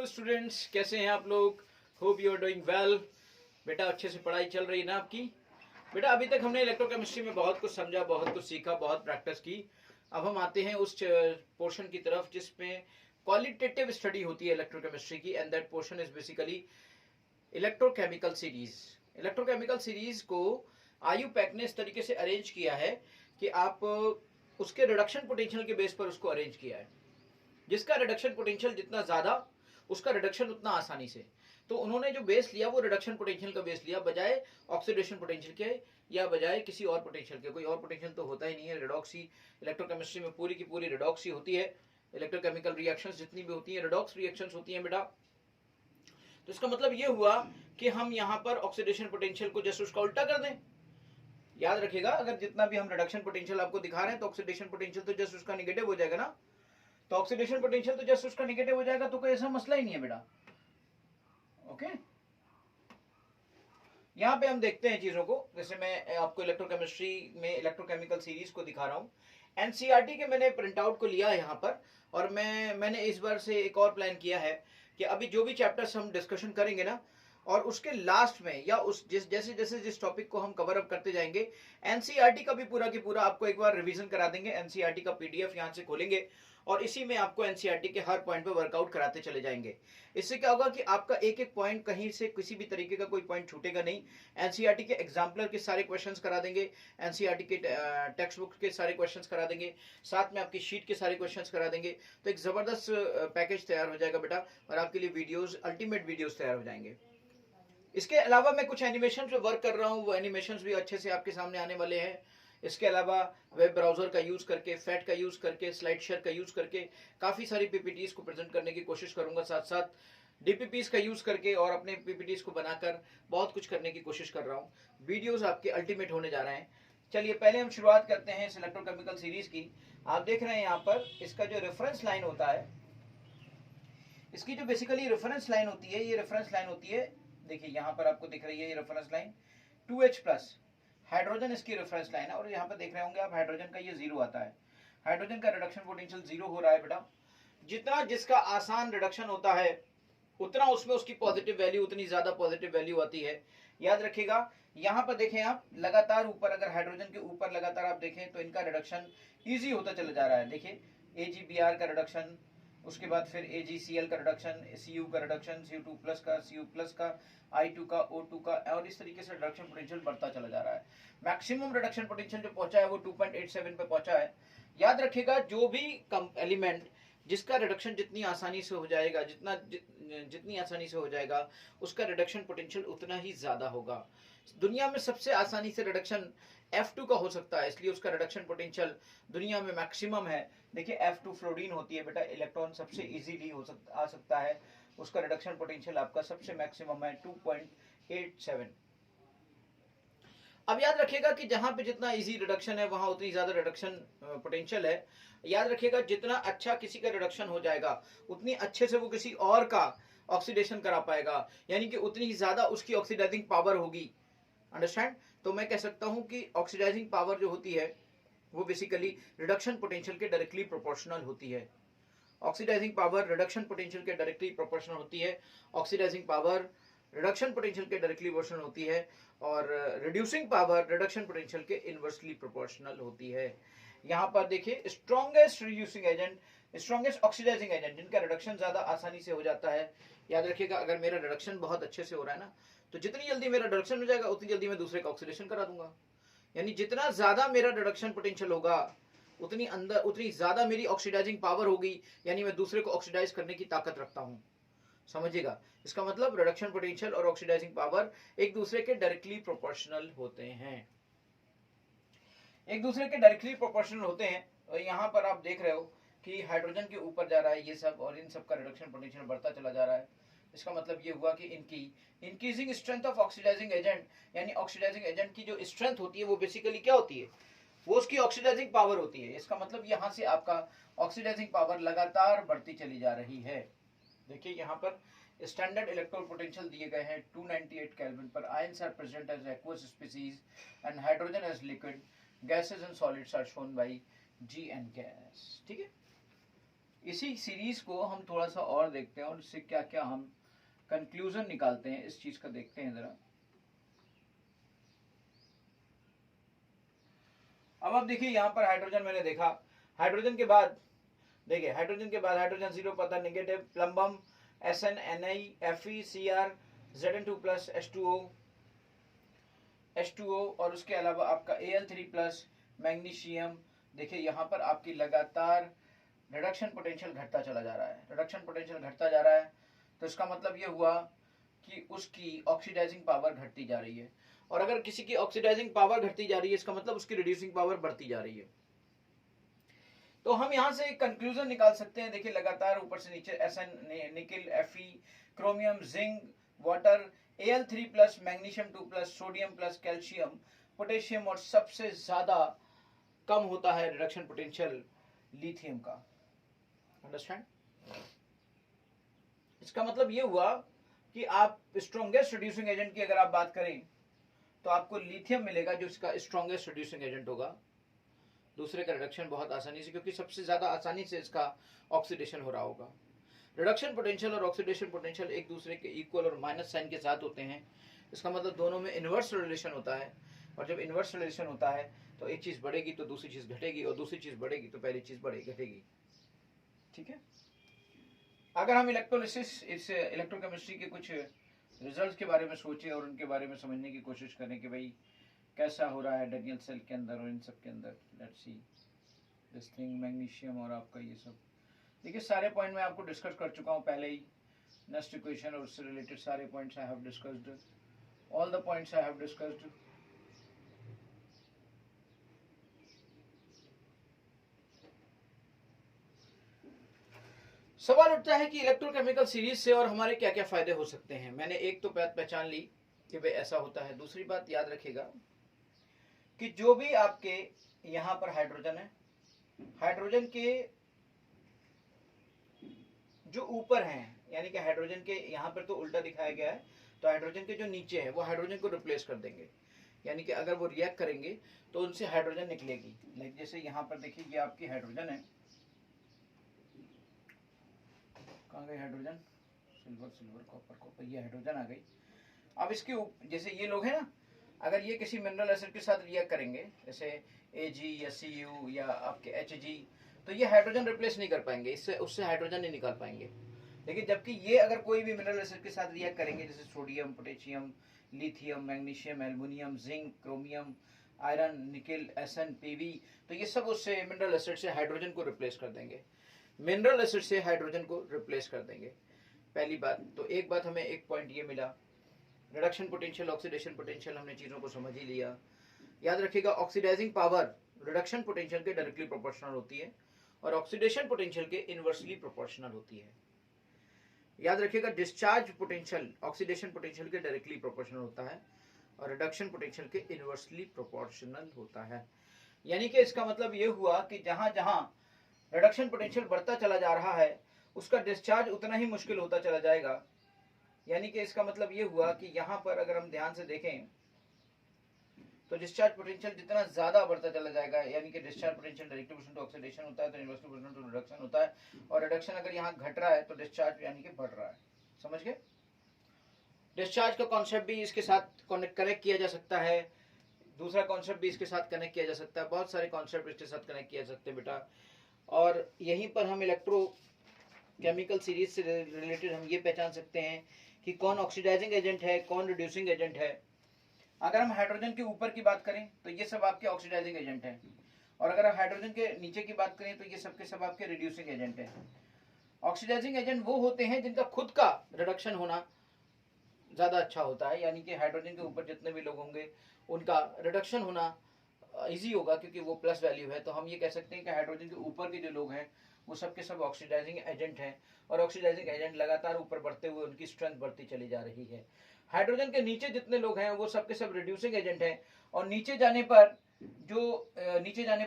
Students, कैसे हैं आप लोग? Hope you are doing well. बेटा अच्छे से पढ़ाई चल रही है ना आपकी? बेटा अभी तक हमने इलेक्ट्रोकेमिस्ट्री में बहुत कुछ समझा, बहुत कुछ सीखा, बहुत प्रैक्टिस की। अब हम आते हैं उस पोर्शन की तरफ जिसमें क्वालिटेटिव स्टडी होती है इलेक्ट्रोकेमिस्ट्री की, and that portion is basically electrochemical series. Electrochemical series को आयुपैक ने इस तरीके से अरेंज किया है कि आप उसके रिडक्शन पोटेंशियल के बेस पर उसको अरेंज किया है। जिसका रिडक्शन पोटेंशियल जितना ज्यादा, उसका रिडक्शन उतना आसानी से। तो उन्होंने जो बेस लिया वो रिडक्शन पोटेंशियल का बेस लिया, बजाय ऑक्सीडेशन पोटेंशियल के या बजाय किसी और पोटेंशियल के। कोई और पोटेंशियल तो होता ही नहीं है। रिडॉक्स ही इलेक्ट्रोकेमिस्ट्री में पूरी की पूरी रिडॉक्स ही होती है। इलेक्ट्रोकेमिकल रिएक्शंस जितनी भी होती हैं रिडॉक्स रिएक्शंस होती हैं बेटा। तो इसका मतलब ये हुआ कि हम यहाँ पर ऑक्सीडेशन पोटेंशियल को जस्ट उसका उल्टा कर दें। याद रखिएगा, अगर जितना भी हम रिडक्शन पोटेंशियल आपको दिखा रहे हैं तो ऑक्सीडेशन पोटेंशियल तो जस्ट उसका निगेटिव हो जाएगा ना। तो ऑक्सीडेशन पोटेंशियल तो जस्ट उसका निगेटिव हो जाएगा, तो कोई ऐसा मसला ही नहीं है बेटा। ओके, यहां पे हम देखते हैं चीजों को। जैसे मैं आपको इलेक्ट्रोकेमिस्ट्री में इलेक्ट्रोकेमिकल सीरीज को दिखा रहा हूं। एनसीईआरटी के मैंने प्रिंट आउट को लिया है यहाँ पर, और मैंने इस बार से एक और प्लान किया है कि अभी जो भी चैप्टर्स हम डिस्कशन करेंगे ना, और उसके लास्ट में या उस जैसे जैसे जिस टॉपिक को हम कवर अप करते जाएंगे, एनसीईआरटी का भी पूरा की पूरा आपको एक बार रिवीजन करा देंगे। एनसीईआरटी का पीडीएफ यहाँ से खोलेंगे और इसी में आपको एनसीईआरटी के हर पॉइंट पे वर्कआउट कराते चले जाएंगे। इससे क्या होगा कि आपका एक एक पॉइंट कहीं से किसी भी तरीके का कोई पॉइंट छूटेगा नहीं। एनसीईआरटी के एग्जाम्पलर के सारे क्वेश्चंस करा देंगे, एनसीईआरटी के टेक्स्ट बुक के सारे क्वेश्चंस करा देंगे, साथ में आपकी शीट के सारे क्वेश्चंस करा देंगे। तो एक जबरदस्त पैकेज तैयार हो जाएगा बेटा, और आपके लिए वीडियोस, अल्टीमेट वीडियोस तैयार हो जाएंगे। इसके अलावा मैं कुछ एनिमेशन पे वर्क कर रहा हूँ, वो एनिमेशन भी अच्छे से आपके सामने आने वाले हैं। इसके अलावा वेब ब्राउजर का यूज करके, फैट का यूज करके, स्लाइड शेयर का यूज करके काफी सारी पीपीटीज को प्रेजेंट करने की कोशिश करूंगा, साथ साथ डीपीपीस का यूज करके और अपने पीपीटीज को बनाकर बहुत कुछ करने की कोशिश कर रहा हूँ। वीडियोस आपके अल्टीमेट होने जा रहे हैं। चलिए पहले हम शुरुआत करते हैं इस इलेक्ट्रोकेमिकल सीरीज की। आप देख रहे हैं यहाँ पर इसका जो रेफरेंस लाइन होता है, इसकी जो बेसिकली रेफरेंस लाइन होती है, ये रेफरेंस लाइन होती है, देखिए यहाँ पर आपको दिख रही है ये रेफरेंस लाइन 2H+। हाइड्रोजन इसकी रेफरेंस लाइन है, और यहाँ पर देख रहे होंगे आप हाइड्रोजन का ये जीरो आता है। हाइड्रोजन का रिडक्शन पोटेंशियल जीरो हो रहा है बेटा। जितना जिसका आसान रिडक्शन होता है उतना उसमें उसकी पॉजिटिव वैल्यू, उतनी ज्यादा पॉजिटिव वैल्यू आती है। याद रखिएगा, यहाँ पर देखें आप लगातार ऊपर, अगर हाइड्रोजन के ऊपर लगातार आप देखें तो इनका रिडक्शन ईजी होता चला जा रहा है। देखिए AgBr का रिडक्शन, उसके बाद फिर AgCl का रिडक्शन, Cu का रिडक्शन, Cu2+ का, Cu+ का, I2 का, O2 का, और इस तरीके से रिडक्शन पोटेंशियल बढ़ता चला जा रहा है। मैक्सिमम रिडक्शन पोटेंशियल जो पहुंचा है वो 2.87 पे पहुंचा है। याद रखिएगा, जो भी एलिमेंट जिसका रिडक्शन जितनी आसानी से हो जाएगा, जितनी आसानी से हो जाएगा, उसका रिडक्शन पोटेंशियल उतना ही ज्यादा होगा। दुनिया में सबसे आसानी से रिडक्शन F2 का हो सकता है, इसलिए उसका रिडक्शन पोटेंशियल दुनिया में मैक्सिमम है। देखिए F2 फ्लोरीन होती है बेटा, इलेक्ट्रॉन सबसे इजीली आ सकता है, उसका रिडक्शन पोटेंशियल आपका सबसे मैक्सिमम है 2.87। अब याद रखिएगा कि जहां पे जितना इजी रिडक्शन है वहां उतनी ज्यादा रिडक्शन पोटेंशियल है। याद रखिएगा, जितना अच्छा किसी का रिडक्शन हो जाएगा उतनी अच्छे से वो किसी और का ऑक्सीडेशन करा पाएगा, यानी कि उतनी ज्यादा उसकी ऑक्सीडाइजिंग पावर होगी। अंडरस्टैंड? तो मैं कह सकता हूं कि ऑक्सीडाइजिंग पावर जो होती है वो बेसिकली रिडक्शन पोटेंशियल के डायरेक्टली प्रोपोर्शनल होती है। ऑक्सीडाइजिंग पावर रिडक्शन पोटेंशियल के डायरेक्टली प्रोपोर्शनल होती है। ऑक्सीडाइजिंग पावर रिडक्शन पोटेंशियल के डायरेक्टली प्रोपोर्शनल होती है, और रिड्यूसिंग पावर रिडक्शन पोटेंशियल के इनवर्सली प्रोपोर्शनल होती है। यहाँ पर देखिए strongest reducing agent, strongest oxidising agent, जिनका रिडक्शन ज्यादा आसानी से हो जाता है। याद रखिएगा, अगर मेरा रिडक्शन बहुत अच्छे से हो रहा है ना, तो जितनी जल्दी मेरा रिडक्शन हो जाएगा उतनी जल्दी मैं दूसरे का ऑक्सीडेशन करा दूंगा। यानी जितना ज्यादा मेरा रिडक्शन पोटेंशियल होगा उतनी ज्यादा मेरी ऑक्सीडाइजिंग पावर होगी, यानी मैं दूसरे को ऑक्सीडाइज करने की ताकत रखता हूं। समझिएगा, इसका मतलब रिडक्शन पोटेंशियल और ऑक्सीडाइजिंग पावर एक दूसरे के डायरेक्टली प्रोपोर्शनल होते हैं, एक दूसरे के डायरेक्टली प्रोपोर्शनल होते हैं। और यहाँ पर आप देख रहे हो कि हाइड्रोजन के ऊपर जा रहा है ये सब, और इन सब का रिडक्शन पोटेंशियल बढ़ता चला जा रहा है। इसका मतलब ये हुआ कि इनकी increasing strength of oxidising agent, यानी ऑक्सीडाइजिंग एजेंट की जो स्ट्रेंथ होती है वो बेसिकली क्या होती है, वो उसकी ऑक्सीडाइजिंग पावर होती है। इसका मतलब यहाँ से आपका ऑक्सीडाइजिंग पावर लगातार बढ़ती चली जा रही है। देखिए यहाँ पर स्टैंडर्ड इलेक्ट्रोड पोटेंशियल दिए गए हैं 298 केल्विन पर। Ions are present as aqueous species and hydrogen as liquid, gases and solids are shown by G and gas. ठीक है, इसी सीरीज को हम थोड़ा सा और देखते हैं और इससे क्या क्या हम कंक्लूजन निकालते हैं इस चीज का देखते हैं जरा। अब आप देखिए यहाँ पर हाइड्रोजन मैंने देखा, हाइड्रोजन के बाद देखिए हाइड्रोजन के बाद हाइड्रोजन जीरो पता negative, plumbum Sn Na Fe Cr Zn2 plus H2O और उसके अलावा आपका Al3 प्लस मैग्नीशियम। देखिए यहाँ पर आपकी लगातार रिडक्शन पोटेंशियल घटता चला जा रहा है, रिडक्शन पोटेंशियल घटता जा रहा है, तो इसका मतलब ये हुआ कि उसकी ऑक्सीडाइजिंग पावर घटती जा रही है। और अगर किसी की ऑक्सीडाइजिंग पावर घटती जा रही है इसका मतलब उसकी रिड्यूसिंग पावर बढ़ती जा रही है। तो हम यहाँ से एक कंक्लूजन निकाल सकते हैं। देखिए लगातार ऊपर से नीचे Sn nickel Fe chromium zinc water Al3 plus magnesium 2 plus sodium plus calcium potassium और सबसे ज्यादा कम होता है रिडक्शन पोटेंशियल लिथियम का। अंडरस्टैंड? इसका मतलब ये हुआ कि आप स्ट्रॉन्गेस्ट रिड्यूसिंग एजेंट की अगर आप बात करें तो आपको लिथियम मिलेगा जो इसका स्ट्रॉन्गेस्ट रिड्यूसिंग एजेंट होगा। दूसरे का रिडक्शन बहुत आसानी से, क्योंकि सबसे ज्यादा आसानी से इसका ऑक्सीडेशन हो रहा होगा। रिडक्शन पोटेंशियल और ऑक्सीडेशन पोटेंशियल एक दूसरे के इक्वल और माइनस साइन के साथ होते हैं। इसका मतलब दोनों में इनवर्स रिलेशन होता है, और जब इनवर्स रिलेशन होता है तो एक चीज बढ़ेगी तो दूसरी चीज घटेगी, और दूसरी चीज बढ़ेगी तो पहली चीज बढ़ेगी घटेगी। ठीक है। अगर हम इलेक्ट्रोलिसिस इस इलेक्ट्रोकेमिस्ट्री के कुछ रिजल्ट्स के बारे में सोचें और उनके बारे में समझने की कोशिश करें कि भाई कैसा हो रहा है डैनियल सेल के अंदर और इन सब के अंदर, let's see this thing magnesium और आपका ये सब। देखिए सारे पॉइंट मैं आपको डिस्कस कर चुका हूँ पहले ही, नेक्स्ट इक्वेशन और उससे रिलेटेड सारे points I have discussed, all the points I have discussed. सवाल उठता है कि इलेक्ट्रोकेमिकल सीरीज से और हमारे क्या क्या फायदे हो सकते हैं। मैंने एक तो बात पहचान ली कि भाई ऐसा होता है। दूसरी बात याद रखिएगा कि जो भी आपके यहां पर हाइड्रोजन है, हाइड्रोजन के जो ऊपर हैं, यानी कि हाइड्रोजन के यहां पर तो उल्टा दिखाया गया है, तो हाइड्रोजन के जो नीचे है वो हाइड्रोजन को रिप्लेस कर देंगे। यानी कि अगर वो रिएक्ट करेंगे तो उनसे हाइड्रोजन निकलेगी। लाइक जैसे यहां पर देखिए ये आपकी हाइड्रोजन है, कहाँ गई hydrogen, silver silver copper copper, ये हाइड्रोजन आ गई। अब इसके जैसे ये लोग हैं ना, अगर ये किसी मिनरल एसिड के साथ रिएक्ट करेंगे जैसे Ag या Cu या आपके Hg, तो ये हाइड्रोजन रिप्लेस नहीं कर पाएंगे, इससे उससे हाइड्रोजन नहीं निकाल पाएंगे। लेकिन जबकि ये अगर कोई भी मिनरल एसिड के साथ रिएक्ट करेंगे जैसे sodium potassium lithium magnesium aluminium zinc chromium iron nickel Sn Pb, तो ये सब उससे मिनरल एसिड से हाइड्रोजन को रिप्लेस कर देंगे, मिनरल एसिड से हाइड्रोजन को रिप्लेस कर देंगे। पहली बात तो एक बात हमें एक पॉइंट ये मिला, रिडक्शन पोटेंशियल ऑक्सीडेशन पोटेंशियल हमने चीजों को समझ ही लिया। याद रखिएगा ऑक्सीडाइजिंग पावर रिडक्शन पोटेंशियल के डायरेक्टली प्रोपोर्शनल होती है और ऑक्सीडेशन पोटेंशियल के इनवर्सली प्रोपोर्शनल होती है। याद रखिएगा डिस्चार्ज पोटेंशियल ऑक्सीडेशन पोटेंशियल के डायरेक्टली प्रोपोर्शनल होता है और रिडक्शन पोटेंशियल के इनवर्सली प्रोपोर्शनल होता है। यानी कि इसका मतलब ये हुआ कि जहां जहां रिडक्शन पोटेंशियल बढ़ता चला जा रहा है उसका डिस्चार्ज उतना ही मुश्किल होता चला जाएगा। यानी कि इसका मतलब ये हुआ कि यहाँ पर अगर हम ध्यान से देखें तो डिस्चार्ज पोटेंशियल जितना ज्यादा बढ़ता चला जाएगा, यानी कि discharge potential directly proportional to oxidation होता है तो इनवर्सली प्रोपोर्शनल टू रिडक्शन होता है, और रिडक्शन अगर यहाँ घट रहा है तो डिस्चार्ज यानी कि बढ़ रहा है। समझ गए? डिस्चार्ज का कॉन्सेप्ट भी इसके साथ कनेक्ट किया जा सकता है, दूसरा कॉन्सेप्ट भी इसके साथ कनेक्ट किया जा सकता है, बहुत सारे कॉन्सेप्ट इसके साथ कनेक्ट किया जा सकते हैं बेटा। और यहीं पर हम इलेक्ट्रो केमिकल सीरीज से रिलेटेड हम ये पहचान सकते हैं कि कौन ऑक्सीडाइजिंग एजेंट है, कौन रिड्यूसिंग एजेंट है। अगर हम हाइड्रोजन के ऊपर की बात करें तो ये सब आपके ऑक्सीडाइजिंग एजेंट हैं, और अगर हम हाइड्रोजन के नीचे की बात करें तो ये सब के सब आपके रिड्यूसिंग एजेंट हैं। ऑक्सीडाइजिंग एजेंट वो होते हैं जिनका खुद का रिडक्शन होना ज्यादा अच्छा होता है, यानी कि हाइड्रोजन के ऊपर जितने भी लोग होंगे उनका रिडक्शन होना इजी होगा क्योंकि वो प्लस वैल्यू है। तो हम ये कह सकते हैं कि हाइड्रोजन के ऊपर के जो लोग हैं वो सब के सब ऑक्सीडाइजिंग एजेंट हैं, और ऑक्सीडाइजिंग एजेंट लगातार ऊपर बढ़ते हुए उनकी स्ट्रेंथ बढ़ती चली जा रही है। हाइड्रोजन के नीचे जितने लोग हैं वो सब के सब रिड्यूसिंग एजेंट हैं, और नीचे जाने पर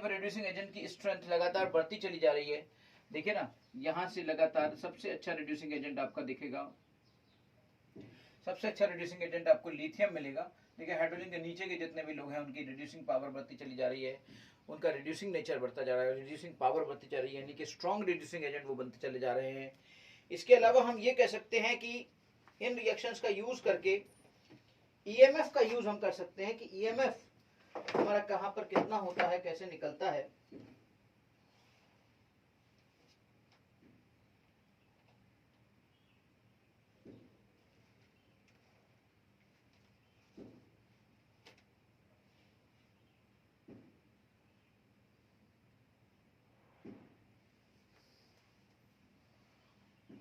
रिड्यूसिंग एजेंट की स्ट्रेंथ लगातार बढ़ती चली जा रही है। देखिए ना, यहाँ से लगातार सबसे अच्छा रिड्यूसिंग एजेंट आपका दिखेगा, सबसे अच्छा रिड्यूसिंग एजेंट आपको लिथियम मिलेगा। देखिए हाइड्रोजन के नीचे के जितने भी लोग हैं उनकी रिड्यूसिंग पावर बढ़ती चली जा रही है, उनका रिड्यूसिंग नेचर बढ़ता जा रहा है, रिड्यूसिंग पावर बढ़ती जा रही है, यानी कि स्ट्रॉन्ग रिड्यूसिंग एजेंट वो बनते चले जा रहे हैं। इसके अलावा हम ये कह सकते हैं कि इन रिएक्शंस का यूज करके ईएमएफ का यूज हम कर सकते हैं कि ईएमएफ हमारा कहां पर कितना होता है, कैसे निकलता है।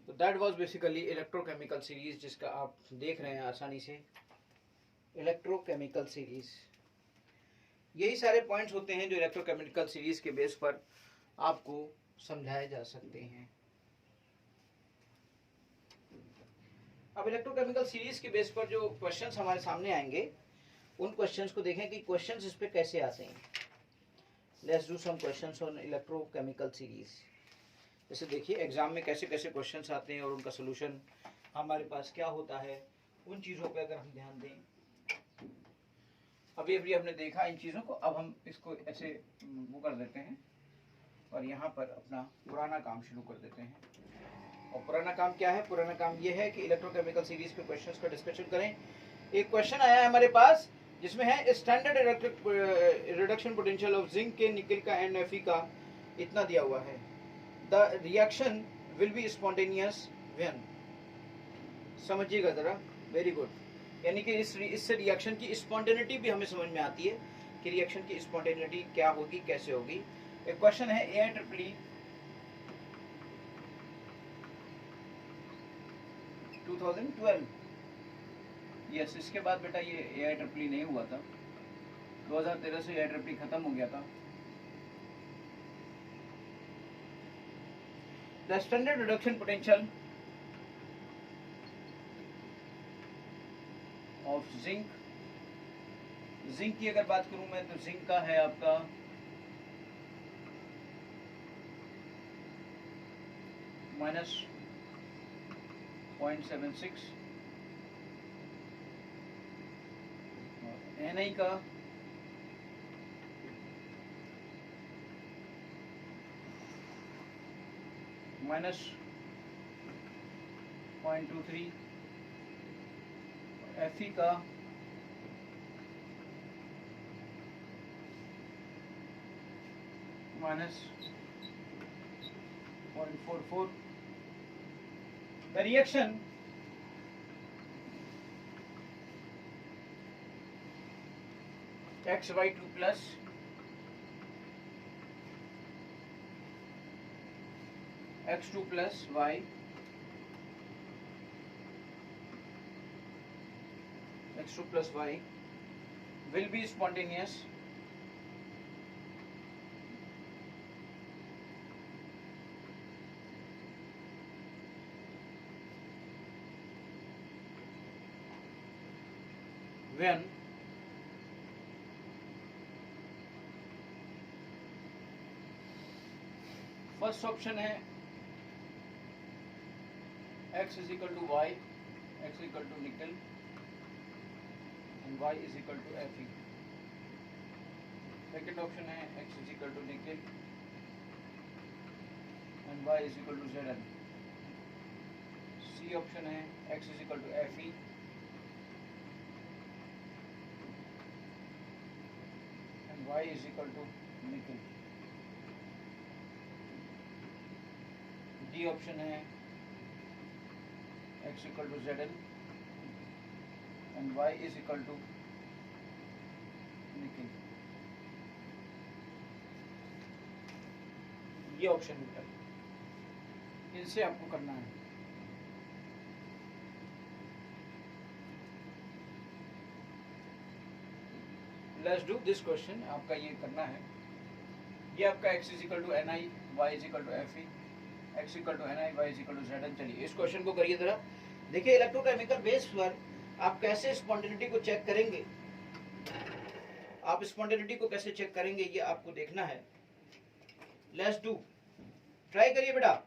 तो that was basically electrochemical series, जिसका आप देख रहे हैं आसानी से, इलेक्ट्रोकेमिकल सीरीज। यही सारे पॉइंट्स होते हैं जो इलेक्ट्रोकेमिकल सीरीज के बेस पर आपको समझाए जा सकते हैं। अब इलेक्ट्रोकेमिकल सीरीज के बेस पर जो क्वेश्चंस हमारे सामने आएंगे, उन क्वेश्चंस को देखें कि क्वेश्चंस इस पे कैसे आते हैं। Let's do some questions on electrochemical series. जैसे देखिए एग्जाम में कैसे कैसे क्वेश्चंस आते हैं और उनका सोल्यूशन हमारे पास क्या होता है, उन चीज़ों पे अगर हम ध्यान दें। अभी अभी हमने देखा इन चीज़ों को, अब हम इसको ऐसे वो कर देते हैं और यहाँ पर अपना पुराना काम शुरू कर देते हैं। और पुराना काम क्या है? पुराना काम ये है कि इलेक्ट्रोकेमिकल सीरीज पे क्वेश्चंस का डिस्कशन करें। एक क्वेश्चन आया है हमारे पास जिसमें है standard electric reduction potential of zinc के निकल का एंड Fe का इतना दिया हुआ है। The reaction will be spontaneous when. समझिएगा जरा, वेरी गुड। यानी कि इससे रिएक्शन की स्पॉन्टेनिटी भी हमें समझ में आती है कि रिएक्शन की स्पॉन्टेनिटी क्या होगी, कैसे होगी। एक क्वेश्चन है AIEEE 2012। यस, इसके बाद बेटा ये AIEEE नहीं हुआ था, 2013 से AIEEE खत्म हो गया था। The standard reduction potential of zinc, zinc की अगर बात करूं मैं तो जिंक का है आपका -0.76, Na का -0.23, Fe का -0.44। The reaction XY2 plus X2 plus Y X2 plus Y will be spontaneous when first option है x is equal to y, x is equal to nickel and y is equal to Fe। Second option है x is equal to nickel and y is equal to Zn। C option है x is equal to Fe and y is equal to nickel। D option है x equal to Zn and y is equal to nickel। ये option होता है, इनसे आपको करना है। Let's do this question. आपका ये करना है, ये आपका x is equal to Ni, y is equal to Fe, x equal to Ni, y equal to Zn। चलिए इस क्वेश्चन को करिए जरा। देखिए इलेक्ट्रोकेमिकल बेस पर आप कैसे स्पॉन्टेनिटी को चेक करेंगे, आप स्पॉन्टेनिटी को कैसे चेक करेंगे ये आपको देखना है। लेट्स डू, ट्राई करिए बेटा।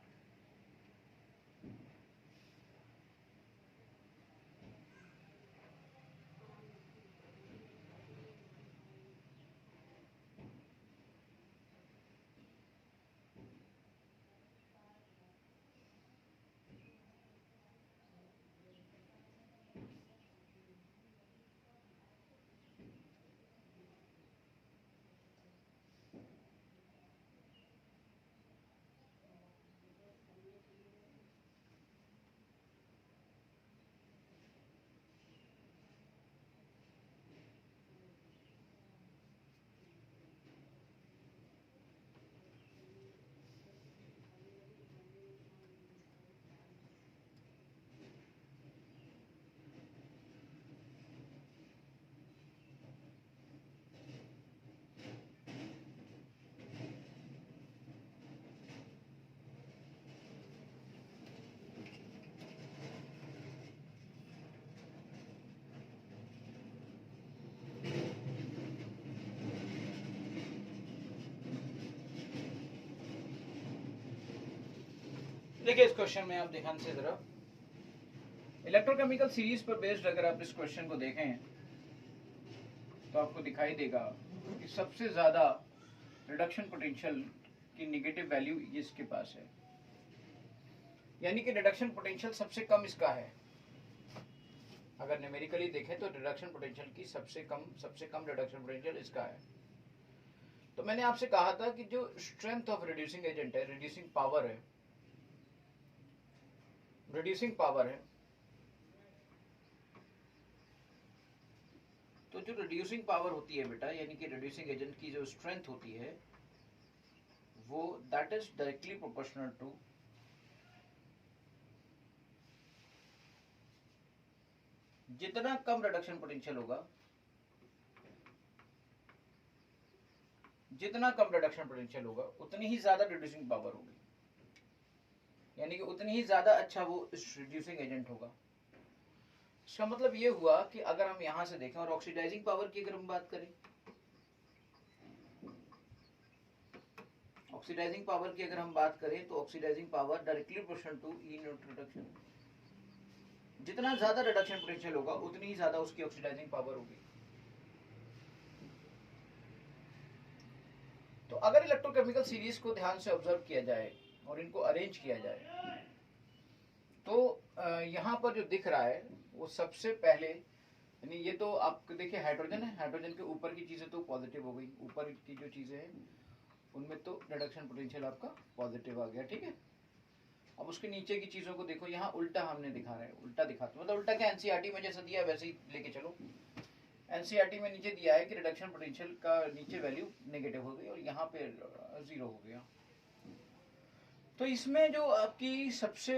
देखिए इस क्वेश्चन में आप ध्यान से जरा, इलेक्ट्रोकेमिकल सीरीज पर बेस्ड अगर आप इस क्वेश्चन को देखें तो आपको दिखाई देगा कि सबसे ज्यादा रिडक्शन पोटेंशियल की नेगेटिव वैल्यू इसके पास है, यानी कि रिडक्शन पोटेंशियल सबसे कम इसका है। अगर न्यूमेरिकली देखें तो रिडक्शन पोटेंशियल की सबसे कम रिडक्शन पोटेंशियल इसका है। तो मैंने आपसे कहा था कि जो स्ट्रेंथ ऑफ रिड्यूसिंग एजेंट है, रिड्यूसिंग पावर है, तो जो रिड्यूसिंग पावर होती है बेटा, यानी कि रिड्यूसिंग एजेंट की जो स्ट्रेंथ होती है वो that is directly proportional to जितना कम रिडक्शन पोटेंशियल होगा, उतनी ही ज्यादा रिड्यूसिंग पावर होगी, यानी कि उतनी ही ज्यादा अच्छा वो रिड्यूसिंग एजेंट होगा। इसका मतलब ये हुआ कि अगर हम यहां से देखें और ऑक्सीडाइजिंग पावर की अगर हम बात करें, तो oxidising power directly proportional to E neutral reduction. जितना ज्यादा रिडक्शन पोटेंशियल होगा उतनी ही ज्यादा उसकी ऑक्सीडाइजिंग पावर होगी। तो अगर इलेक्ट्रोकेमिकल सीरीज को ध्यान से ऑब्जर्व किया जाए और इनको अरेंज किया जाए तो यहाँ पर जो दिख रहा है वो सबसे पहले, यानी ये तो आप देखिए हाइड्रोजन है, हाइड्रोजन के ऊपर की चीजें तो पॉजिटिव हो गई, ऊपर की जो चीजें हैं उनमें तो रिडक्शन पोटेंशियल आपका पॉजिटिव आ गया, ठीक है। अब उसके नीचे की चीजों को देखो, यहाँ उल्टा हमने दिखा रहे हैं, उल्टा दिखाते मतलब उल्टा क्या, एनसीईआरटी में जैसा दिया वैसे ही लेके चलो। एनसीईआरटी में नीचे दिया है कि रिडक्शन पोटेंशियल का नीचे वैल्यू नेगेटिव हो गई और यहाँ पे 0 हो गया। तो इसमें जो आपकी सबसे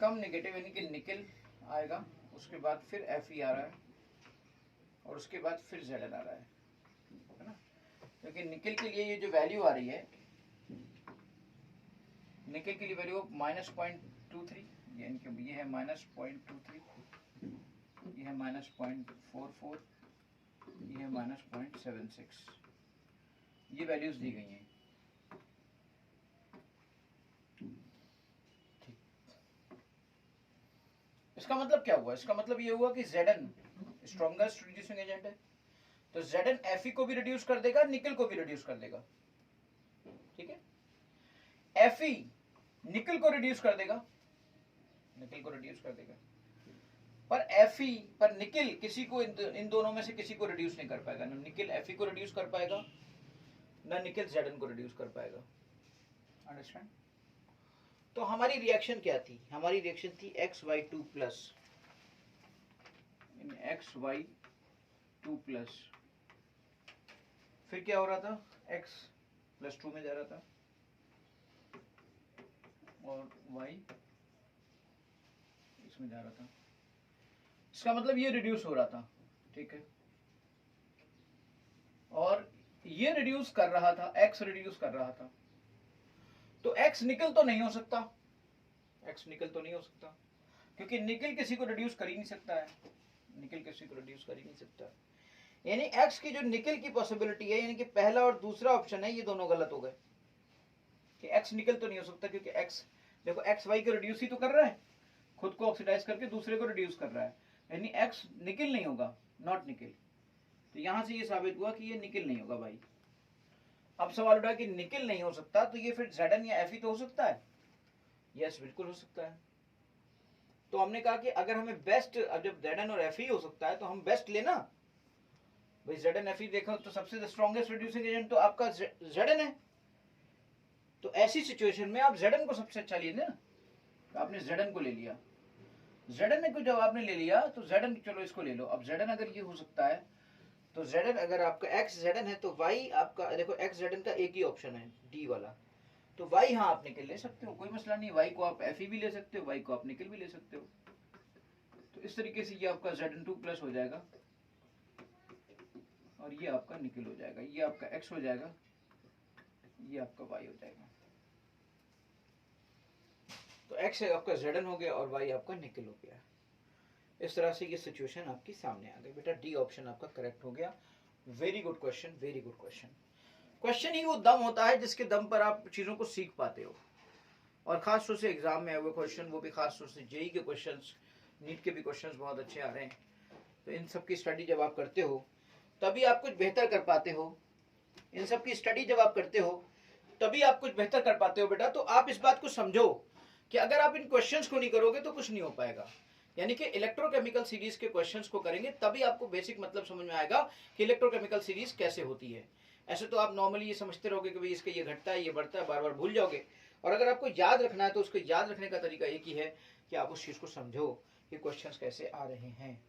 कम नेगेटिव यानी कि निकल आएगा, उसके बाद फिर Fe आ रहा है और उसके बाद फिर Zn आ रहा है ना। क्योंकि निकल के लिए ये जो वैल्यू आ रही है, निकल के लिए वैल्यू -0.23, यानी कि ये है -0.23, ये है -0.44, ये है -0.76, ये वैल्यूज दी गई हैं। इसका मतलब क्या हुआ, इसका मतलब ये हुआ कि Zn स्ट्रॉन्गेस्ट रिड्यूसिंग एजेंट है, तो Zn Fe को भी रिड्यूस कर देगा, निकल को भी रिड्यूस कर देगा, ठीक है। Fe निकल को रिड्यूस कर देगा, पर Fe पर निकल किसी को इन दोनों में से किसी को रिड्यूस नहीं कर पाएगा, ना निकल Fe को रिड्यूस कर पाएगा, ना निकल Zn को रिड्यूस कर पाएगा। अंडरस्टैंड। तो हमारी रिएक्शन क्या थी, हमारी रिएक्शन थी XY2 प्लस, XY2 प्लस, फिर क्या हो रहा था, X +2 में जा रहा था और Y इसमें जा रहा था। इसका मतलब ये रिड्यूस हो रहा था, ठीक है, और ये रिड्यूस कर रहा था, X रिड्यूस कर रहा था। तो X निकल तो नहीं हो सकता, क्योंकि निकल किसी को रिड्यूस कर ही नहीं सकता यानी X की जो निकल की पॉसिबिलिटी है, यानी कि पहला और दूसरा ऑप्शन है, ये दोनों गलत हो गए कि X निकल तो नहीं हो सकता, क्योंकि X देखो X Y को रिड्यूस ही तो कर रहा है, खुद को ऑक्सीडाइज करके दूसरे को रिड्यूस कर रहा है, यानी X निकल नहीं होगा, नॉट निकल। तो यहां से ये साबित हुआ कि ये निकल नहीं होगा भाई। अब सवाल उठा कि निकल नहीं हो सकता, तो ये फिर Zn या Fe तो हो सकता है, यस बिल्कुल हो सकता है। तो हमने कहा कि अगर हमें बेस्ट, अब जब Zn और Fe हो सकता है तो हम बेस्ट लेना भाई। Zn Fe देखो तो सबसे स्ट्रॉन्गेस्ट रिड्यूसिंग एजेंट तो आपका Zn है, तो ऐसी सिचुएशन में आप Zn को सबसे अच्छा लिए ना, तो आपने Zn को ले लिया। Zn को जब आपने ले लिया तो Zn, चलो इसको ले लो। अब Zn अगर ये हो सकता है तो Zn अगर आपका X Zn है तो Y आपका, देखो X Zn का एक ही ऑप्शन है D वाला, तो Y हाँ आप निकल ले सकते हो, कोई मसला नहीं। Y को आप Fe भी ले सकते हो, Y को आप निकल भी ले सकते हो। तो इस तरीके से ये आपका Zn2 प्लस हो जाएगा और ये आपका निकल हो जाएगा, ये आपका X हो जाएगा, ये आपका Y हो जाएगा। तो X आपका Zn हो गया और Y आपका निकल हो गया। इस तरह से ये सिचुएशन आपकी सामने आ गई बेटा। डी ऑप्शन आपका करेक्ट हो गया। Very good question, very good question. Question ही वो दम होता है जिसके दम पर आप चीजों को सीख पाते हो। और ख़ास तौर से एग्ज़ाम में आए हुए क्वेश्चन, वो भी ख़ास तौर से जेई के क्वेश्चंस, नीट के भी क्वेश्चंस बहुत अच्छे आ रहे हैं। तो इन सब की स्टडी जब आप करते हो तभी आप कुछ बेहतर कर पाते हो। इन सब की स्टडी जब आप करते हो तभी आप कुछ बेहतर कर पाते हो बेटा। तो आप इस बात को समझो कि अगर आप इन क्वेश्चंस को नहीं करोगे तो कुछ नहीं हो पाएगा। यानी कि इलेक्ट्रोकेमिकल सीरीज के क्वेश्चंस को करेंगे तभी आपको बेसिक मतलब समझ में आएगा कि इलेक्ट्रोकेमिकल सीरीज कैसे होती है। ऐसे तो आप नॉर्मली ये समझते रहोगे कि भाई इसका ये घटता है, ये बढ़ता है, बार बार भूल जाओगे। और अगर आपको याद रखना है तो उसको याद रखने का तरीका एक ही है कि आप उस चीज को समझो कि क्वेश्चंस कैसे आ रहे हैं।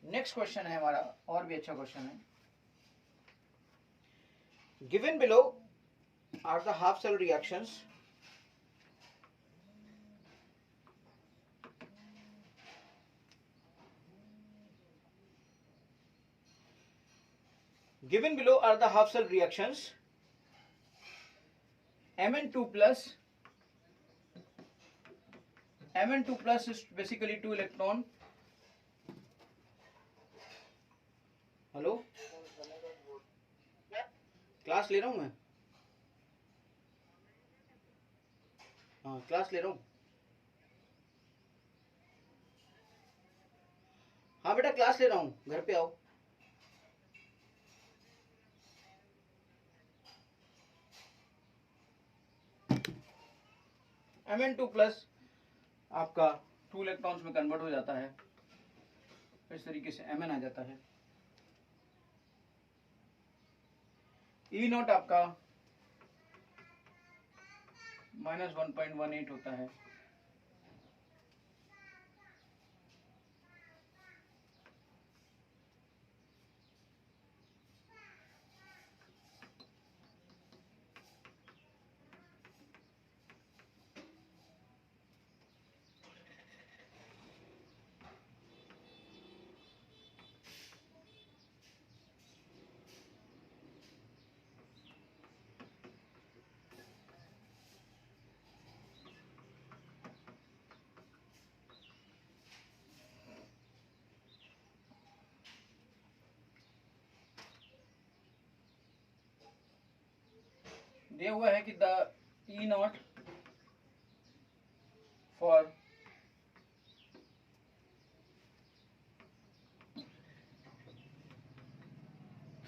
नेक्स्ट क्वेश्चन है हमारा, और भी अच्छा क्वेश्चन है। Given below are the half cell reactions given below are the half cell reactions Mn2 plus. Mn2 plus is basically 2 electron. Hello, class ले रहा हूँ मैं। हाँ क्लास ले रहा हूँ। हाँ बेटा क्लास ले रहा हूँ, घर पे आओ। Mn2 प्लस आपका 2 इलेक्ट्रॉन्स में कन्वर्ट हो जाता है, इस तरीके से Mn आ जाता है। E नॉट आपका -1.18 होता है। दिया हुआ है कि the E not for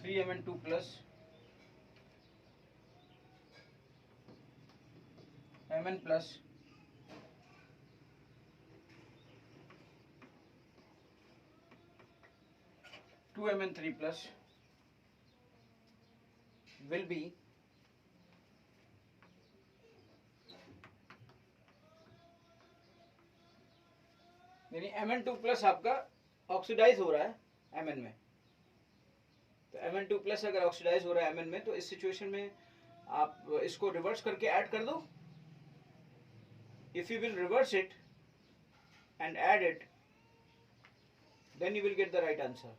3Mn2 plus Mn plus 2Mn3 plus will be यानी Mn2 प्लस आपका ऑक्सीडाइज हो रहा है Mn में। तो Mn2 प्लस अगर ऑक्सीडाइज हो रहा है Mn में तो इस सिचुएशन में आप इसको रिवर्स करके ऐड कर दो। If you will reverse it and add it then you will get the right answer.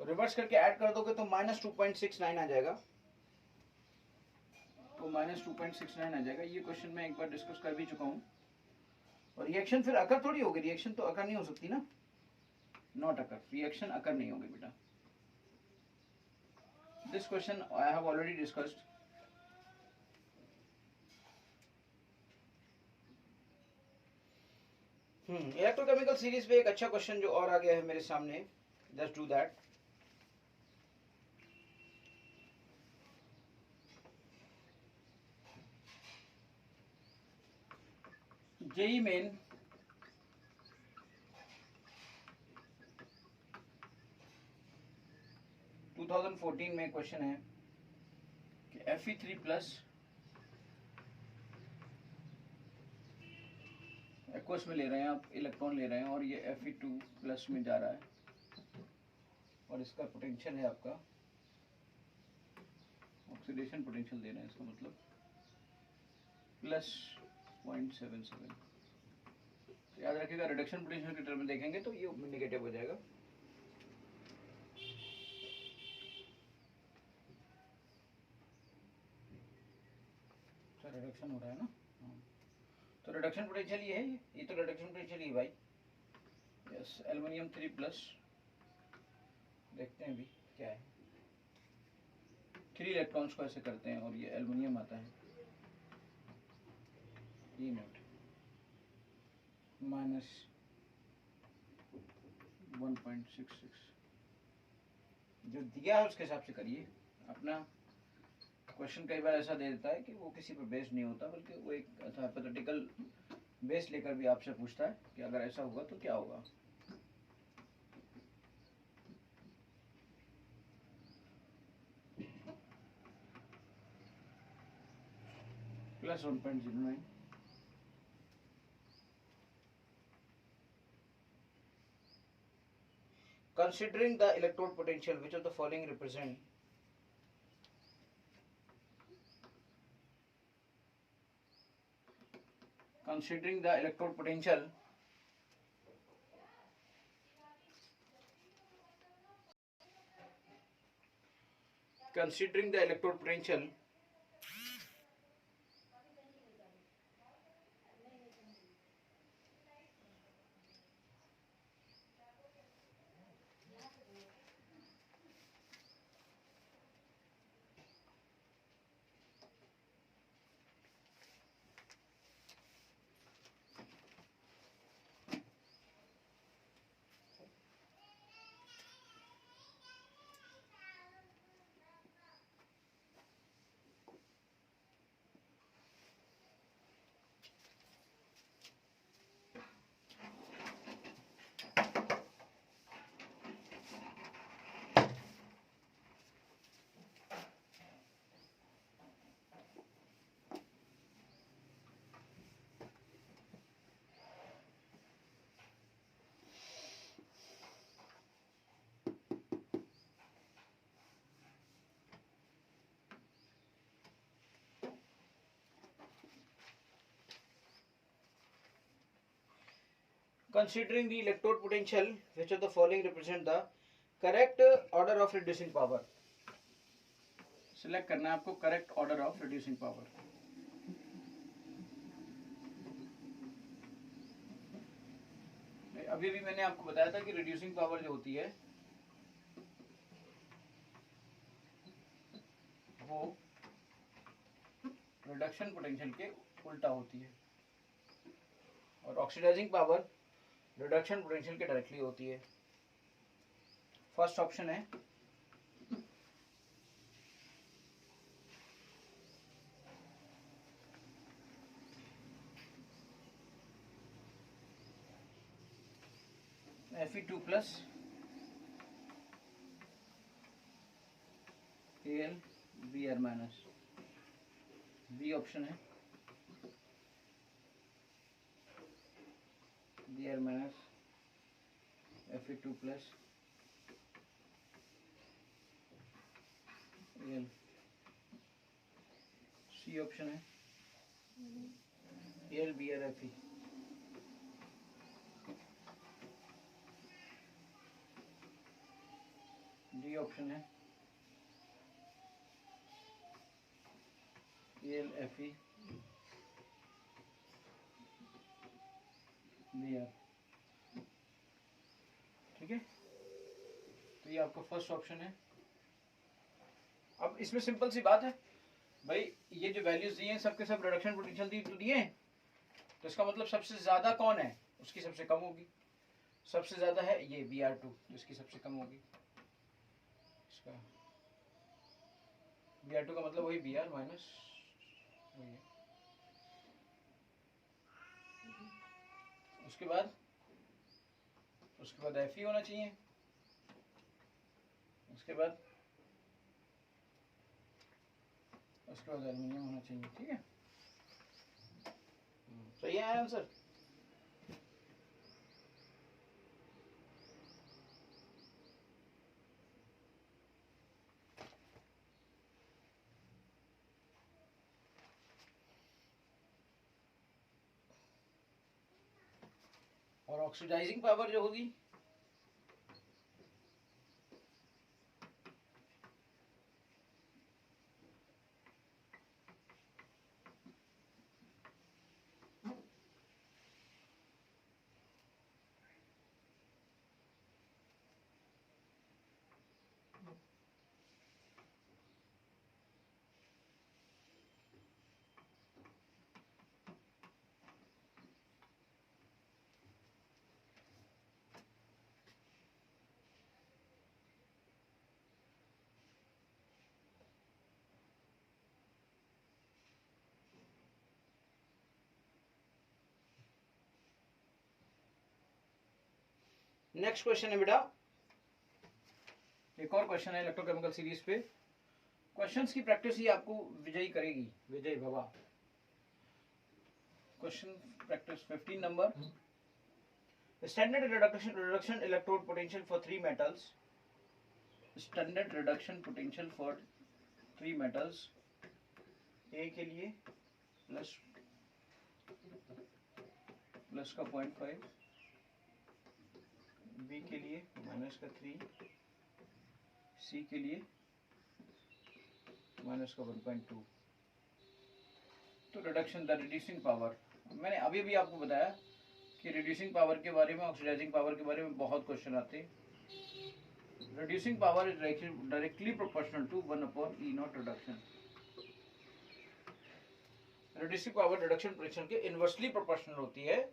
तो रिवर्स करके ऐड कर दोगे तो -2.69 आ जाएगा। तो -2.69 आ जाएगा। ये क्वेश्चन मैं एक बार डिस्कस कर भी चुका हूँ। और रिएक्शन फिर अकर थोड़ी होगी, रिएक्शन तो अकर नहीं हो सकती ना, नॉट अकर, रिएक्शन अकर नहीं होगी बेटा। This question I have already discussed. Electrochemical series पे एक अच्छा क्वेश्चन जो और आ गया है मेरे सामने, just do that. JEE Main 2014 में क्वेश्चन है कि Fe3 प्लस एक्वस में ले रहे हैं आप, इलेक्ट्रॉन ले रहे हैं और ये Fe2 प्लस में जा रहा है और इसका पोटेंशियल है आपका, ऑक्सीडेशन पोटेंशियल दे रहे हैं, इसका मतलब +0.77। याद रखिएगा रिडक्शन पोटेंशियल के टर्म में देखेंगे तो ये नेगेटिव हो जाएगा। रिडक्शन हो रहा है ना, तो रिडक्शन पोटेंशियल ये है, ये तो रिडक्शन पोटेंशियल ही भाई। यस, एल्युमिनियम 3 प्लस, देखते हैं अभी क्या है। 3 इलेक्ट्रॉन्स को ऐसे करते हैं और ये एल्युमिनियम आता है। E नॉट माइनस 1.66 जो दिया है उसके हिसाब से करिए। अपना क्वेश्चन कई बार ऐसा दे देता है कि वो किसी पर बेस्ड नहीं होता, बल्कि वो एक हाइपोथेटिकल बेस लेकर भी आपसे पूछता है कि अगर ऐसा हुआ तो क्या होगा। Plus 1.09 considering the electrode potential which of the following represent considering the electrode potential considering the electrode potential considering the electrode potential which of the following represent the correct order of reducing power select करना है आपको correct order of reducing power। अभी भी मैंने आपको बताया था कि रिड्यूसिंग पावर जो होती है वो रिडक्शन पोटेंशियल के उल्टा होती है और ऑक्सीडाइजिंग पावर रिडक्शन पोटेंशियल के डायरेक्टली होती है। फर्स्ट ऑप्शन है Fe2 plus Al Br minus, B option है Br minus Fe2 plus Al, C option है Al Br Fe, D option है Al Fe Br। ठीक है, तो ये आपका फर्स्ट ऑप्शन है। अब इसमें सिंपल सी बात है भाई, ये जो वैल्यूज दिए हैं सबके सब रिडक्शन पोटेंशियल दी तो दिए हैं, तो इसका मतलब सबसे ज्यादा कौन है उसकी सबसे कम होगी। सबसे ज्यादा है ये Br2 जिसकी सबसे कम होगी। इसका Br2 का मतलब वही Br माइनस वही है। उसके बाद Fe होना चाहिए। उसके बाद एल्यूमिनियम होना चाहिए। ठीक है, सही है आंसर। और ऑक्सीडाइजिंग पावर जो होगी नेक्स्ट क्वेश्चन है बेटा, एक और क्वेश्चन है इलेक्ट्रोकेमिकल सीरीज पे। क्वेश्चंस की प्रैक्टिस ही आपको विजयी करेगी, विजय भवा। Question practice 15 number, standard reduction electrode potential for 3 metals. Standard reduction potential for 3 metals, A के लिए प्लस का 0.5, बी के लिए माइनस का 3, सी के लिए माइनस का 1.2। तो रिडक्शन द रिड्यूसिंग पावर, मैंने अभी भी आपको बताया कि रिड्यूसिंग पावर के बारे में, ऑक्सीडाइजिंग पावर के बारे में बहुत क्वेश्चन आते हैं। Reducing power is directly proportional to 1/E0 reduction. Reducing power reduction potential के इनवर्सली प्रोपोर्शनल होती है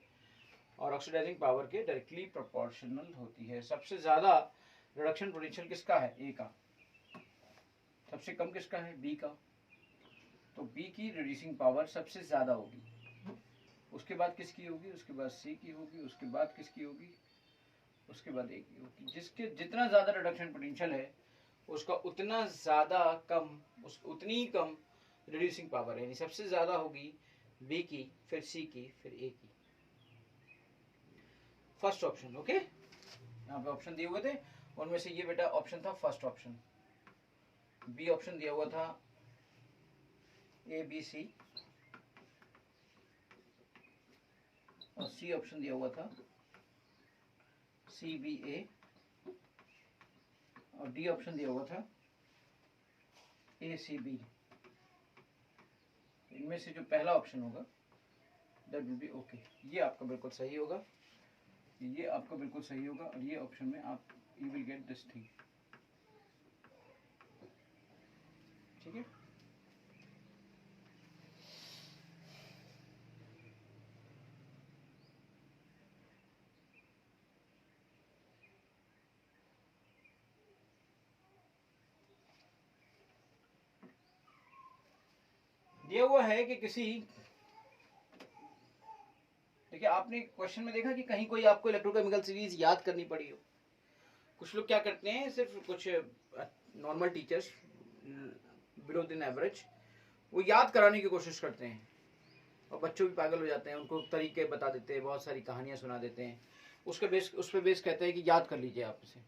और ऑक्सीडाइजिंग पावर के डायरेक्टली प्रोपोर्शनल होती है। सबसे ज्यादा रिडक्शन पोटेंशियल किसका है? ए का। सबसे कम किसका है? बी का। तो बी की रिड्यूसिंग पावर सबसे ज्यादा होगी, उसके बाद किसकी होगी? उसके बाद सी की होगी, उसके बाद किसकी होगी? उसके बाद ए की होगी। जिसके जितना ज्यादा रिडक्शन पोटेंशियल है उसका उतना ज्यादा कम, उतनी ही कम रिड्यूसिंग पावर है, यानी सबसे ज्यादा होगी बी की, फिर सी की, फिर ए की। First option, okay. यहाँ पे ऑप्शन दिए हुए थे, उनमें से ये बेटा ऑप्शन था फर्स्ट ऑप्शन। बी ऑप्शन दिया हुआ था ए बी सी, और सी ऑप्शन दिया हुआ था सी बी ए, और डी ऑप्शन दिया हुआ था ए सी बी। इनमें से जो पहला ऑप्शन होगा दैट विल बी ओके। ये आपका बिल्कुल सही होगा, ये आपका बिल्कुल सही होगा, और ये ऑप्शन में आप you will get this thing, ठीक है। दिया हुआ है कि किसी, देखिए आपने क्वेश्चन में देखा कि कहीं कोई आपको इलेक्ट्रोकेमिकल सीरीज याद करनी पड़ी हो। कुछ लोग क्या करते हैं, सिर्फ कुछ नॉर्मल टीचर्स बिलो दिन एवरेज, वो याद कराने की कोशिश करते हैं और बच्चों भी पागल हो जाते हैं, उनको तरीके बता देते हैं, बहुत सारी कहानियां सुना देते हैं, उस पे बेस कहते हैं कि याद कर लीजिए आप इसे।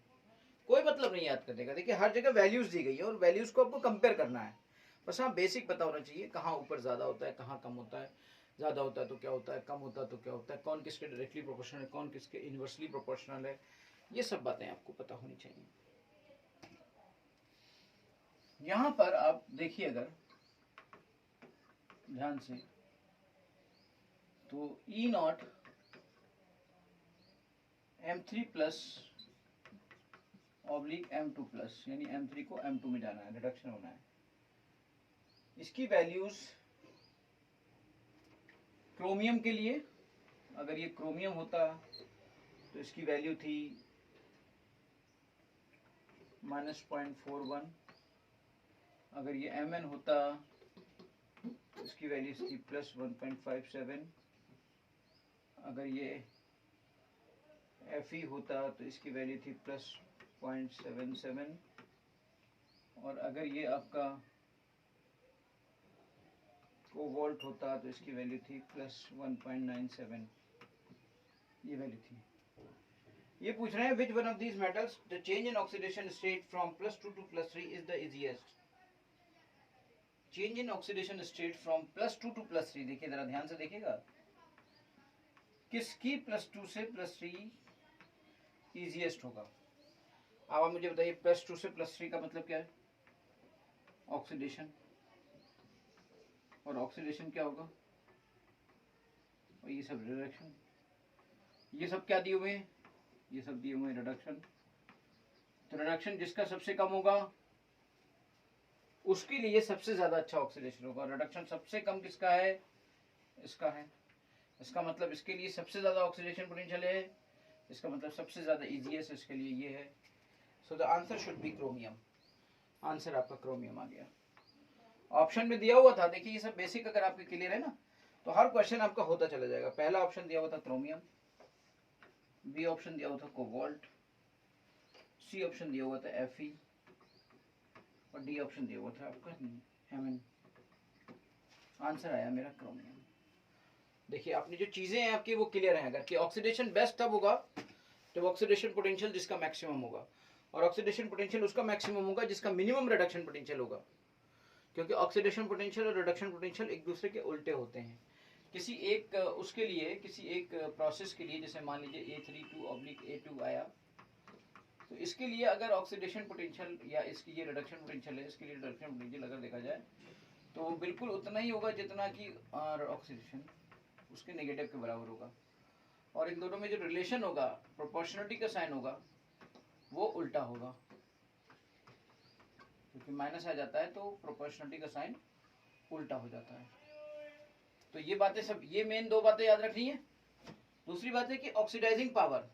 कोई मतलब नहीं याद करने का। देखिए हर जगह वैल्यूज दी गई है और वैल्यूज को आपको कंपेयर करना है, बस हाँ बेसिक पता होना चाहिए कहाँ ऊपर ज्यादा होता है, कहाँ कम होता है, ज्यादा होता है तो क्या होता है, कम होता है तो क्या होता है, कौन किसके डायरेक्टली प्रोपोर्शनल है, कौन किसके इनवर्सली प्रोपोर्शनल है, ये सब बातें आपको पता होनी चाहिए। यहां पर आप देखिए अगर ध्यान से, तो E0 M3 plus oblique M2 plus, यानी M3 को M2 में जाना है, रिडक्शन होना है। इसकी वैल्यूज क्रोमियम के लिए, अगर ये क्रोमियम होता तो इसकी वैल्यू थी -0.41, अगर ये Mn होता तो इसकी वैल्यू थी +1.57, अगर ये Fe होता तो इसकी वैल्यू थी +0.77, और अगर ये आपका कोबाल्ट होता तो इसकी वैल्यू थी +1.97, ये वैल्यू थी। ये पूछ रहे हैं which one of these metals the change in oxidation state from +2 to +3 is the easiest. Change in oxidation state from +2 to +3, देखिए जरा ध्यान से देखिएगा, किसकी +2 से +3 इजीएस्ट होगा। अब आप मुझे बताइए +2 से +3 का मतलब क्या है? ऑक्सीडेशन, और ऑक्सीडेशन क्या होगा? और ये सब रिडक्शन, ये सब क्या दिए हुए हैं? ये सब दिए हुए हैं रिडक्शन। तो रिडक्शन जिसका सबसे कम होगा उसके लिए सबसे ज्यादा अच्छा ऑक्सीडेशन होगा। रिडक्शन सबसे कम किसका है? इसका है। इसका मतलब इसके लिए सबसे ज्यादा ऑक्सीडेशन पोटेंशियल है, इसका मतलब सबसे ज्यादा इजीएस्ट इसके लिए ये है। So the answer should be chromium. Answer आपका क्रोमियम आ गया। ऑप्शन में दिया हुआ था, देखिए ये सब बेसिक अगर आपके क्लियर है ना तो हर क्वेश्चन आपका होता चला जाएगा। पहला ऑप्शन दिया हुआ था क्रोमियम, बी ऑप्शन दिया हुआ था कोबाल्ट, सी ऑप्शन दिया हुआ था Fe और डी ऑप्शन दिया हुआ था आपका Mn। आंसर आया मेरा क्रोमियम। देखिए आपने जो चीजें हैं आपकी वो क्लियर हैं। अगर कि ऑक्सीडेशन बेस्ट तब होगा जब ऑक्सीडेशन पोटेंशियल जिसका मैक्सिमम होगा, और ऑक्सीडेशन पोटेंशियल उसका मैक्सिमम होगा जिसका मिनिमम रिडक्शन पोटेंशियल होगा, क्योंकि ऑक्सीडेशन पोटेंशियल और रिडक्शन पोटेंशियल एक दूसरे के उल्टे होते हैं। किसी एक उसके लिए, किसी एक प्रोसेस के लिए, जैसे मान लीजिए A32/A2 आया, तो इसके लिए अगर ऑक्सीडेशन पोटेंशियल या इसकी ये रिडक्शन पोटेंशियल है, इसके लिए रिडक्शन पोटेंशियल अगर देखा जाए तो बिल्कुल उतना ही होगा जितना कि ऑक्सीडेशन उसके नेगेटिव के बराबर होगा। और इन दोनों में जो रिलेशन होगा, प्रोपोर्शनलिटी का साइन होगा, वो उल्टा होगा, क्योंकि माइनस आ जाता है तो प्रोपोर्शनलिटी का साइन उल्टा हो जाता है। तो ये बातें सब, ये मेन दो बातें याद रखनी है। दूसरी बात है कि oxidising power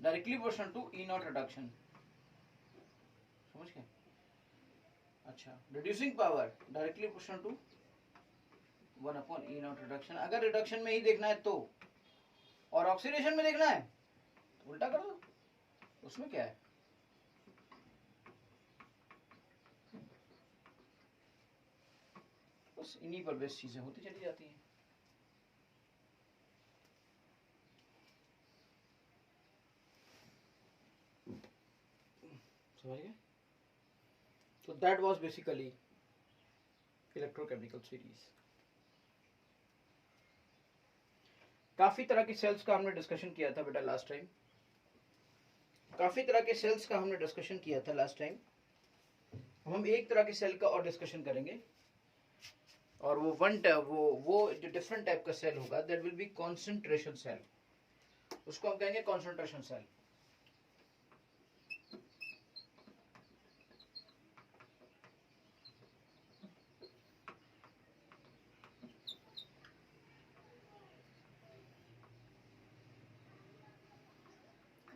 directly proportional to E0 reduction, समझ गए? अच्छा, reducing power directly proportional to 1/E0 reduction. अगर रिडक्शन में ही देखना है तो, और ऑक्सीडेशन में देखना है तो उल्टा कर दो, उसमें क्या है। बस इन्हीं पर बेस चीजें होती चली जाती हैं। समझ गए? तो that was basically electrochemical series. काफी तरह की सेल्स का हमने डिस्कशन किया था बेटा लास्ट टाइम, काफी तरह के सेल्स का हमने डिस्कशन किया था लास्ट टाइम। हम एक तरह के सेल का और डिस्कशन करेंगे, और वो वो जो डिफरेंट टाइप का सेल होगा, that will be concentration cell. उसको हम कहेंगे कॉन्सेंट्रेशन सेल।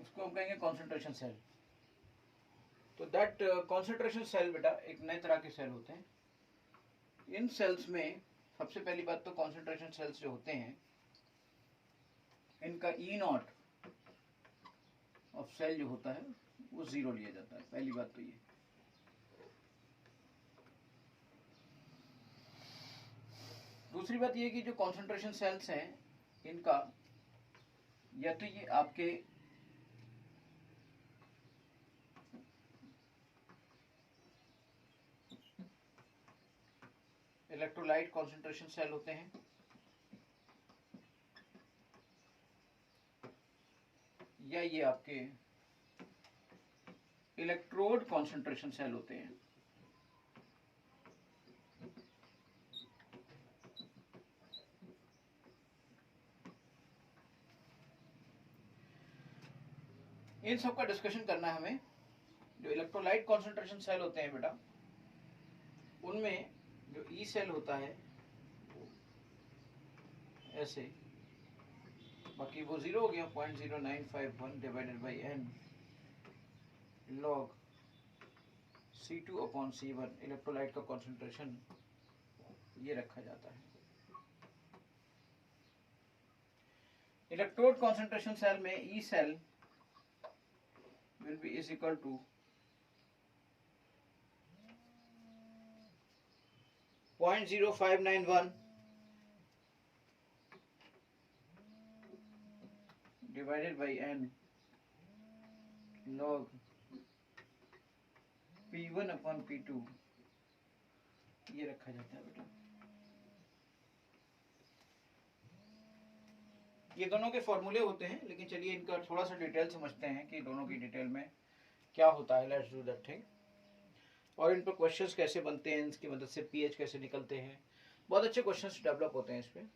उसको हम कहेंगे कॉन्सेंट्रेशन सेल। तो दैट कॉन्सेंट्रेशन सेल बेटा एक नए तरह के सेल होते हैं। इन सेल्स में सबसे पहली बात तो कॉन्सेंट्रेशन सेल्स जो होते हैं, इनका E0 ऑफ सेल जो होता है वो 0 लिया जाता है। पहली बात तो ये। दूसरी बात ये कि जो कॉन्सेंट्रेशन सेल्स हैं इनका, या तो ये आपके इलेक्ट्रोलाइट कॉन्सेंट्रेशन सेल होते हैं, या ये आपके इलेक्ट्रोड कॉन्सेंट्रेशन सेल होते हैं। इन सब का डिस्कशन करना है हमें। जो इलेक्ट्रोलाइट कॉन्सेंट्रेशन सेल होते हैं बेटा, उनमें जो ई सेल होता है ऐसे, बाकी वो 0 हो गया, 0.0951 divided by n log C2/C1 electrolyte का कॉन्सेंट्रेशन ये रखा जाता है। इलेक्ट्रोड कॉन्सेंट्रेशन सेल में E cell will be is equal to 0.0591 divided by n log P1/P2 ये रखा जाता है बेटा। ये दोनों के फॉर्मूले होते हैं, लेकिन चलिए इनका थोड़ा सा डिटेल समझते हैं कि दोनों की डिटेल में क्या होता है। Let's do that thing. और इन पर क्वेश्चंस कैसे बनते हैं, इसकी मदद से पीएच कैसे निकलते हैं, बहुत अच्छे क्वेश्चंस डेवलप होते हैं इस पर।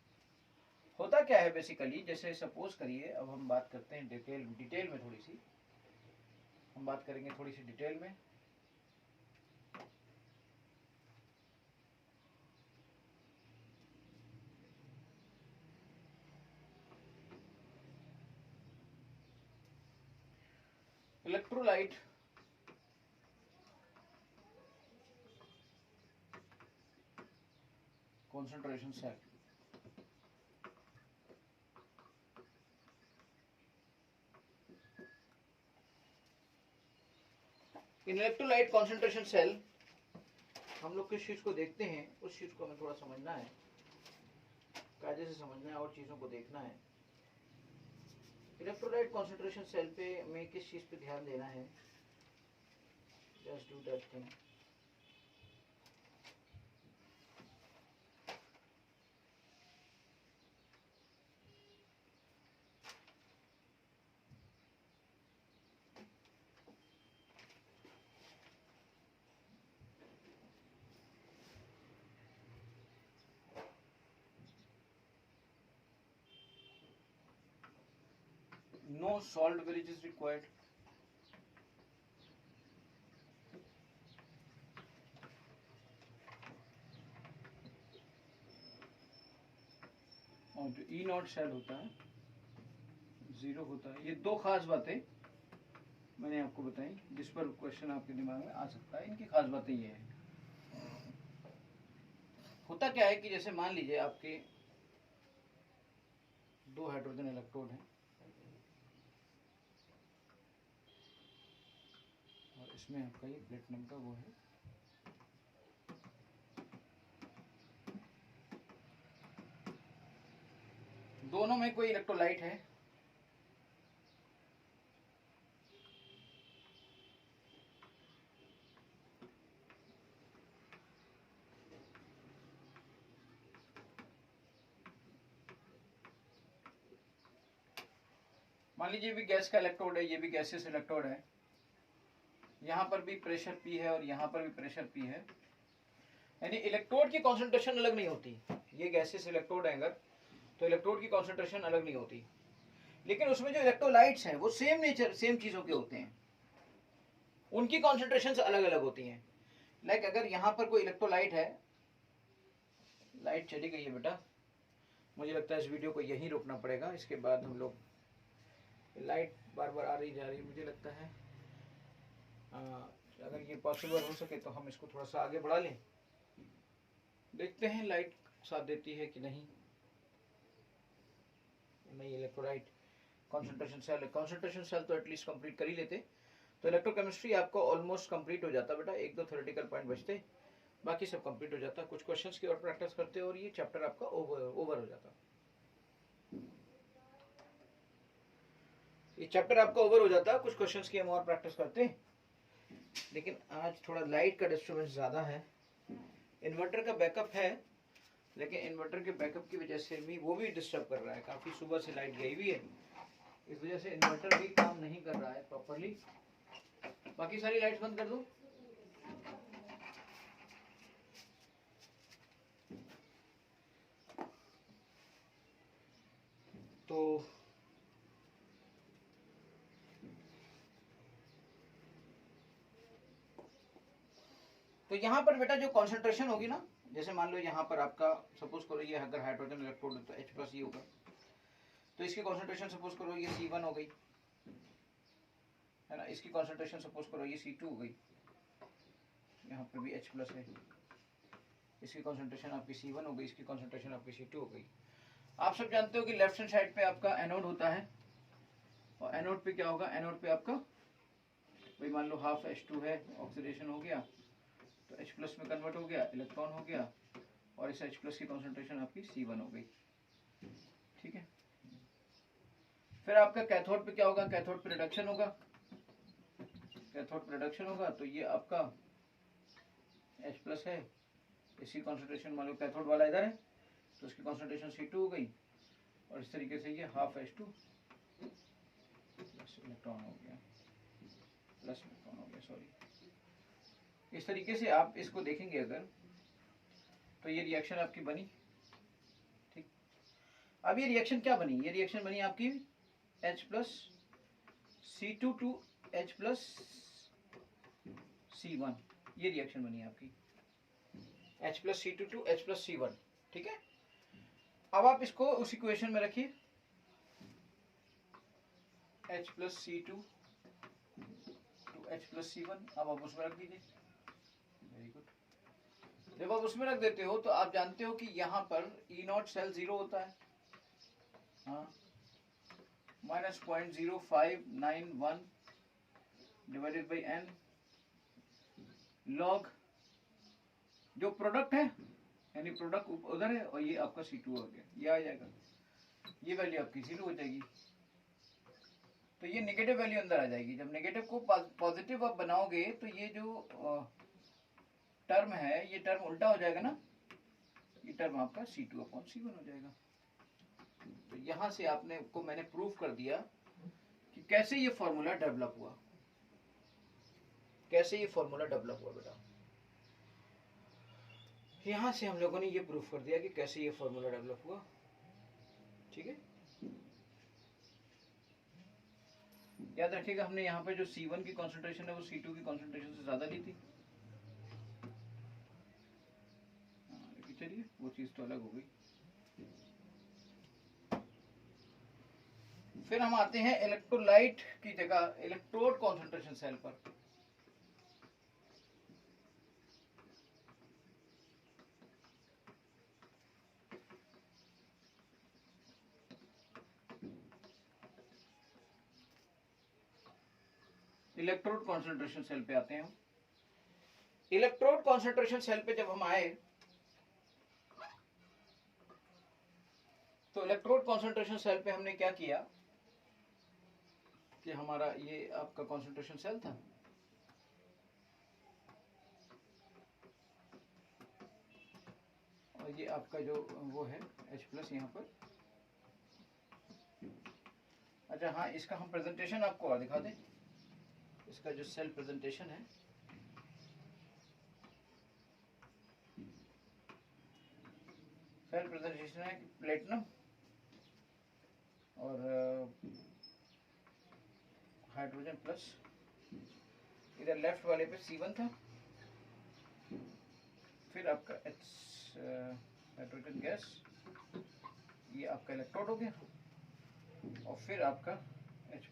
होता क्या है बेसिकली, जैसे सपोज करिए, अब हम बात करते हैं डिटेल में, थोड़ी सी हम बात करेंगे थोड़ी सी डिटेल में। इलेक्ट्रोलाइट concentration cell, इन इलेक्ट्रोलाइट कॉन्सेंट्रेशन सेल हम लोग किस चीज को देखते हैं, उस चीज को हमें थोड़ा समझना है, कायदे से समझना है और चीजों को देखना है। इलेक्ट्रोलाइट कॉन्सेंट्रेशन सेल पे हमें किस चीज पे ध्यान देना है, just do that thing. No salt village is required. और जो ई नॉट सेल होता है 0 होता है। ये दो खास बातें मैंने आपको बताई जिस पर क्वेश्चन आपके दिमाग में आ सकता है। इनकी खास बातें ये है, होता क्या है कि जैसे मान लीजिए आपके दो हाइड्रोजन इलेक्ट्रोड हैं और इसमें आपका ये प्लेटिनम का वो है, दोनों में कोई इलेक्ट्रोलाइट है, मान लीजिए भी गैस का इलेक्ट्रोड है, ये भी गैसियस इलेक्ट्रोड है, यहाँ पर भी प्रेशर P है और यहाँ पर भी प्रेशर P है, यानी इलेक्ट्रोड की कॉन्सेंट्रेशन अलग नहीं होती। ये गैसियस इलेक्ट्रोड है अगर, तो इलेक्ट्रोड की कॉन्सेंट्रेशन अलग नहीं होती, लेकिन उसमें जो इलेक्ट्रोलाइट्स हैं वो सेम नेचर, सेम चीजों के होते हैं, उनकी कॉन्सेंट्रेशन अलग अलग होती हैं। लाइक अगर यहाँ पर कोई इलेक्ट्रोलाइट है, लाइट चली गई है बेटा, मुझे लगता है इस वीडियो को यहीं रोकना पड़ेगा, इसके बाद हम लोग, लाइट बार बार आ रही जा रही, मुझे लगता है अगर ये पॉसिबल हो सके तो हम इसको थोड़ा सा आगे बढ़ा लें, देखते हैं लाइट साथ देती है कि नहीं। नहीं, इलेक्ट्रोलाइट कॉन्सेंट्रेशन सेल तो एटलीस्ट कंप्लीट कर ही लेते, तो इलेक्ट्रोकेमिस्ट्री आपको ऑलमोस्ट कंप्लीट हो जाता बेटा, एक दो थ्योरेटिकल पॉइंट बचते, बाकी सब कंप्लीट हो जाता, कुछ क्वेश्चंस की और प्रैक्टिस करते और ये चैप्टर आपका ओवर हो जाता। ये चैप्टर आपका ओवर हो जाता, कुछ क्वेश्चंस की हम और प्रैक्टिस करते, लेकिन आज थोड़ा लाइट का डिस्टर्बेंस ज़्यादा है। इन्वर्टर का बैकअप है, लेकिन इन्वर्टर के बैकअप की वजह से भी वो भी डिस्टर्ब कर रहा है, काफ़ी सुबह से लाइट गई हुई है, इस वजह से इन्वर्टर भी काम नहीं कर रहा है प्रॉपरली। बाकी सारी लाइट्स बंद कर दो। तो यहाँ पर बेटा जो कॉन्सेंट्रेशन होगी ना, जैसे मान लो यहाँ पर आपका सपोज करो ये अगर हाइड्रोजन इलेक्ट्रोड है तो H+ ये होगा, तो इसकी कॉन्सेंट्रेशन सपोज करो ये C1 हो गई है ना, इसकी कॉन्सेंट्रेशन सपोज करो ये C2 हो गई, यहाँ पर भी H+ है, इसकी कॉन्सेंट्रेशन आपकी C1 हो गई, इसकी कॉन्सेंट्रेशन आपकी C2 हो गई। आप सब जानते हो कि लेफ्ट हैंड साइड पे आपका एनोड होता है, और एनोड पे क्या होगा, एनोड पे आपका भाई मान लो हाफ H2 है, ऑक्सीडेशन हो गया तो H+ में कन्वर्ट हो गया, इलेक्ट्रॉन हो गया, और इस H+ की कॉन्सेंट्रेशन आपकी C1 हो गई, ठीक है। फिर आपका कैथोड पे क्या होगा, कैथोड पे रिडक्शन होगा, कैथोड पे रिडक्शन होगा तो ये आपका H+ है, इसकी कॉन्सेंट्रेशन मान लो कैथोड वाला इधर है तो इसकी कॉन्सेंट्रेशन C2 हो गई, और इस तरीके से ये हाफ H2 प्लस इलेक्ट्रॉन हो गया, प्लस इलेक्ट्रॉन हो गया, सॉरी। इस तरीके से आप इसको देखेंगे अगर, तो ये रिएक्शन आपकी बनी, ठीक। अब ये रिएक्शन क्या बनी, ये रिएक्शन बनी आपकी H+ C2 to H+ C1, ये रिएक्शन बनी आपकी H+ C2 to H+ C1, ठीक है। अब आप इसको उस इक्वेशन में रखिए, H+ C2 to H+ C1, अब आप उसमें रख दीजिए, वेरी गुड। जब आप उसमें रख देते हो तो आप जानते हो कि यहाँ पर E0 सेल 0 होता है, हाँ, -0.0591 डिवाइडेड बाई n, लॉग जो प्रोडक्ट है, यानी प्रोडक्ट उधर है और ये आपका C2 हो गया, ये आ जाएगा, ये वैल्यू आपकी 0 हो जाएगी। तो ये नेगेटिव वैल्यू अंदर आ जाएगी। जब नेगेटिव को पॉजिटिव आप बनाओगे तो ये जो टर्म है, ये टर्म उल्टा हो जाएगा ना, ये टर्म आपका C2/C1 हो जाएगा। तो यहां से आपने को मैंने प्रूफ कर दिया कि कैसे ये फॉर्मूला डेवलप हुआ, कैसे ये फॉर्मूला डेवलप हुआ बेटा। यहां से हम लोगों ने ये प्रूफ कर दिया कि कैसे ये फॉर्मूला डेवलप हुआ। ठीक है, याद रखिएगा हमने यहाँ पे जो C1 की कॉन्सेंट्रेशन है वो C2 की कॉन्सेंट्रेशन से ज्यादा ली थी। लेकिन चलिए वो चीज तो अलग हो गई। फिर हम आते हैं इलेक्ट्रोलाइट की जगह इलेक्ट्रोड कॉन्सेंट्रेशन सेल पर। इलेक्ट्रोड कॉन्सेंट्रेशन सेल पे आते हैं हम। इलेक्ट्रोड कॉन्सेंट्रेशन सेल पे जब हम आए तो इलेक्ट्रोड कॉन्सेंट्रेशन सेल पे हमने क्या किया कि हमारा ये आपका कॉन्सेंट्रेशन सेल था, और ये आपका जो वो है H+ यहाँ पर। अच्छा हाँ, इसका हम प्रेजेंटेशन आपको और दिखा दें। इसका जो सेल प्रेजेंटेशन है, सेल प्रेजेंटेशन है प्लेटिनम और हाइड्रोजन प्लस, इधर लेफ्ट वाले पे C1 था, फिर आपका हाइड्रोजन गैस, ये आपका इलेक्ट्रोड हो गया, और फिर आपका H+,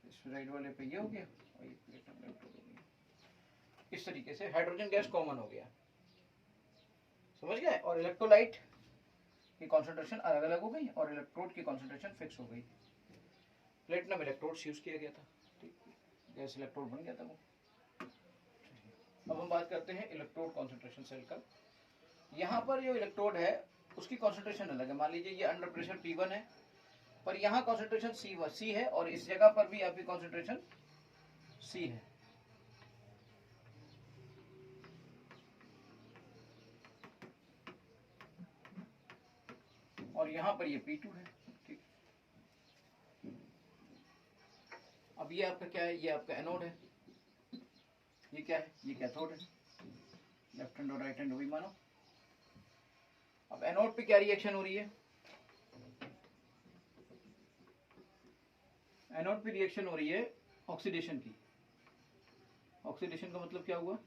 इस राइट वाले पे ये हो गया, और ये प्लेटिनम इलेक्ट्रोड हो गया। इस तरीके से हाइड्रोजन गैस कॉमन हो गया, समझ गए। और इलेक्ट्रोलाइट की कॉन्सेंट्रेशन अलग अलग हो गई और इलेक्ट्रोड की कॉन्सेंट्रेशन फिक्स हो गई। प्लेटिनम इलेक्ट्रोड यूज किया गया था, ठीक, गैस इलेक्ट्रोड बन गया था वो। अब हम बात करते हैं इलेक्ट्रोड कॉन्सेंट्रेशन सेल का। यहाँ पर जो इलेक्ट्रोड है उसकी कॉन्सेंट्रेशन अलग है। मान लीजिए ये अंडर प्रेशर P1 है, पर यहाँ कॉन्सेंट्रेशन C है, और इस जगह पर भी आपकी कॉन्सेंट्रेशन C है। और यहाँ पर ये P2 है, ठीक। अब ये आपका क्या है, ये आपका एनोड है, ये क्या है, ये कैथोड है। लेफ्ट हैंड और राइट हैंड वही मानो। अब एनोड पे क्या रिएक्शन हो रही है, एनोड पे रिएक्शन हो रही है ऑक्सीडेशन की। ऑक्सीडेशन का मतलब क्या हुआ,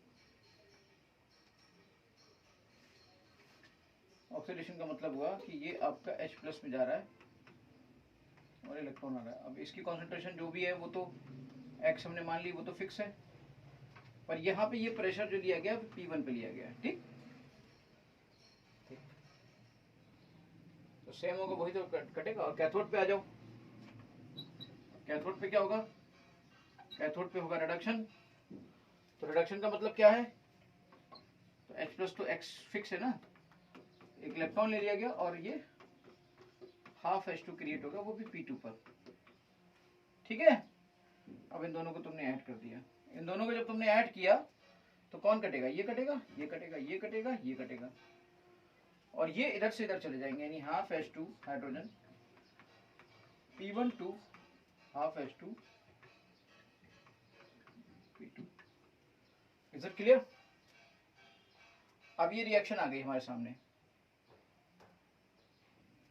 ऑक्सीडेशन का मतलब हुआ कि ये आपका H+ में जा रहा है और इलेक्ट्रॉन आ रहा है। अब इसकी कॉन्सेंट्रेशन जो भी है वो तो X हमने मान ली, वो तो फिक्स है, पर यहाँ पे ये प्रेशर जो लिया गया P1 पे लिया गया है, ठीक। तो सेम होगा, वही तो कटेगा। और कैथोड पे आ जाओ, कैथोड पे क्या होगा, कैथोड पे होगा रिडक्शन। तो रिडक्शन का मतलब क्या है, तो H+ तो X फिक्स है ना, एक इलेक्ट्रॉन ले लिया गया और ये हाफ H2 क्रिएट होगा, वो भी P2 पर, ठीक है। अब इन दोनों को तुमने ऐड कर दिया। इन दोनों को जब तुमने ऐड किया तो कौन कटेगा, ये कटेगा, ये कटेगा, ये कटेगा, ये कटेगा, और ये इधर से इधर चले जाएंगे, यानी half H2 hydrogen P1 2 half H2 P2। Is it clear. अब ये रिएक्शन आ गई हमारे सामने,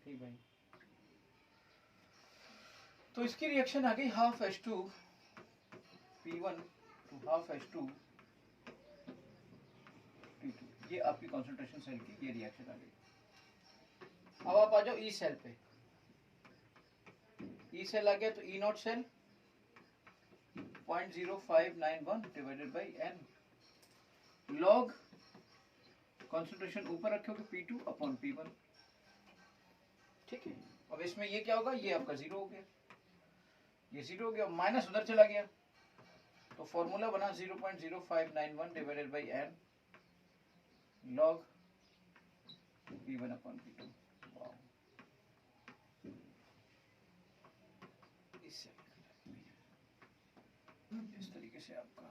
ठीक भाई। तो इसकी रिएक्शन आ गई half H2 P1 to half H2 P2। ये आपकी कॉन्सेंट्रेशन सेल की ये रिएक्शन आ गई। अब आप आ जाओ ई सेल पे। ई सेल आ गया तो E naught cell 0.0591 divided by n, log concentration ऊपर रखोगे P2 अपॉन P1, ठीक है। अब इसमें ये क्या होगा, ये आपका 0 हो गया, ये 0 हो गया, माइनस उधर चला गया, तो फॉर्मूला बना 0.0591 divided by n log P1 upon P2। इस तरीके से आपका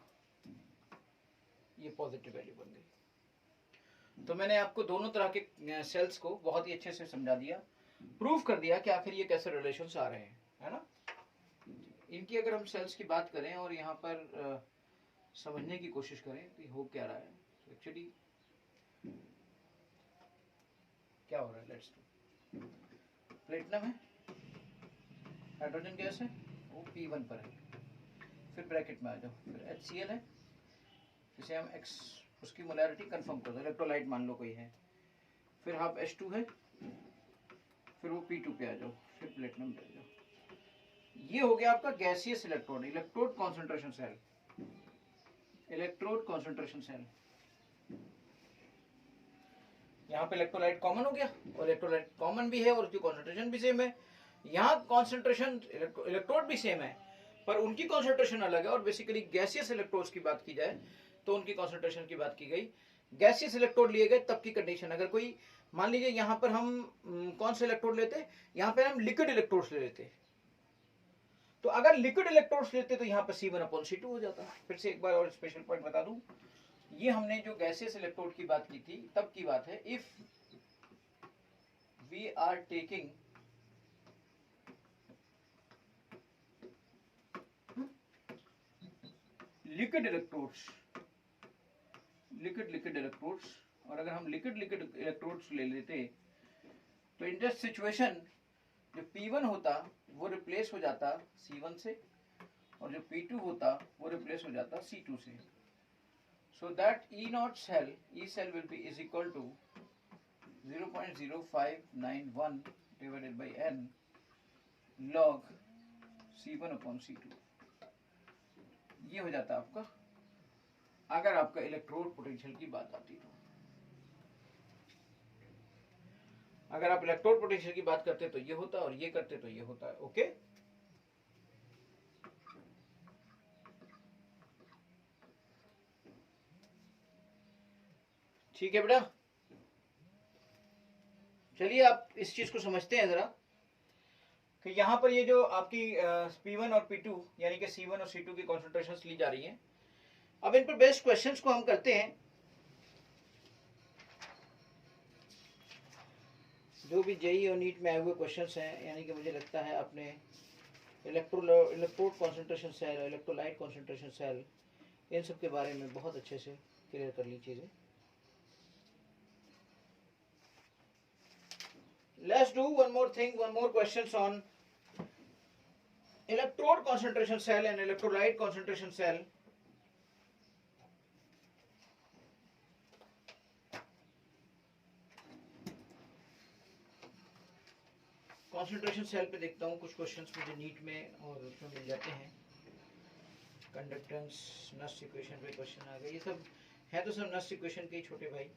ये पॉजिटिव वैल्यू बन गई। तो मैंने आपको दोनों तरह के सेल्स को बहुत ही अच्छे से समझा दिया, प्रूव कर दिया कि आखिर ये कैसे रिलेशंस आ रहे हैं, है ना। इनकी अगर हम सेल्स की बात करें और यहाँ पर समझने की कोशिश करें तो हो क्या रहा है, तो एक्चुअली क्या हो रहा है, लेट्स डू। प्लेटिनम है, हाइड्रोजन गैस है, वो P1 पर है, फिर ब्रैकेट में आ जाओ, फिर HCl है, जिसे हम X उसकी मोलैरिटी कंफर्म कर दो, इलेक्ट्रोलाइट मान लो कोई है, फिर हाफ H2 है, फिर वो P2 पे आ जाओ, फिर प्लेटिनम पे आ जाओ। ये हो गया आपका gaseous electrode, electrode concentration cell, electrode concentration cell. यहाँ पे इलेक्ट्रोलाइट कॉमन हो गया, और इलेक्ट्रोलाइट कॉमन भी है और उसकी कॉन्सेंट्रेशन भी सेम है। यहाँ कॉन्सेंट्रेशन इलेक्ट्रोड भी सेम है पर उनकी कॉन्सेंट्रेशन अलग है। और बेसिकली गैसियस इलेक्ट्रोड्स की बात की जाए तो उनकी कॉन्सेंट्रेशन की बात की गई। गैसियस इलेक्ट्रोड लिए गए तब की कंडीशन, अगर कोई मान लीजिए यहाँ पर हम कौन से इलेक्ट्रोड लेते, यहाँ पर हम लिक्विड इलेक्ट्रोड्स ले लेते, तो अगर लिक्विड इलेक्ट्रोड्स लेते तो यहाँ पर C1/C2 हो जाता। फिर से एक बार और स्पेशल पॉइंट बता दूं, ये हमने जो गैसियस इलेक्ट्रोड की बात की थी तब की बात है। If we are taking liquid electrodes, liquid electrodes, और अगर हम लिक्विड इलेक्ट्रोड्स ले लेते तो इन दिस सिचुएशन जो P1 होता वो रिप्लेस हो जाता C1 से, और जो P2 होता वो रिप्लेस हो जाता C2 से। So that E0 cell, E cell will be is equal to 0.0591 divided by n log C1/C2। ये हो जाता आपका, अगर आपका इलेक्ट्रोड पोटेंशियल की बात आती तो। अगर आप इलेक्ट्रोड पोटेंशियल की बात करते तो ये होता, और ये करते तो ये होता है। ओके, ठीक है बेटा। चलिए आप इस चीज को समझते हैं जरा कि यहाँ पर ये जो आपकी P1 और P2 यानी कि C1 और C2 की कॉन्सेंट्रेशंस ली जा रही हैं। अब इन पर बेस्ड क्वेश्चंस को हम करते हैं। जो भी जेई और नीट में आए हुए क्वेश्चंस हैं, यानी कि मुझे लगता है अपने electrode concentration cell, electrolyte concentration cell, इन सब के बारे में बहुत अच्छे से क्लियर कर ली चीजें। Let's do one more thing, one more questions on electrode concentration cell and electrolyte concentration cell. Concentration cell पे देखता हूँ कुछ क्वेश्चंस मुझे नीट में और उसमें मिल जाते हैं। कंडक्टेंस नस्ट इक्वेशन पे क्वेश्चन आ गए, ये सब है तो सब नस्ट इक्वेशन के ही छोटे भाई।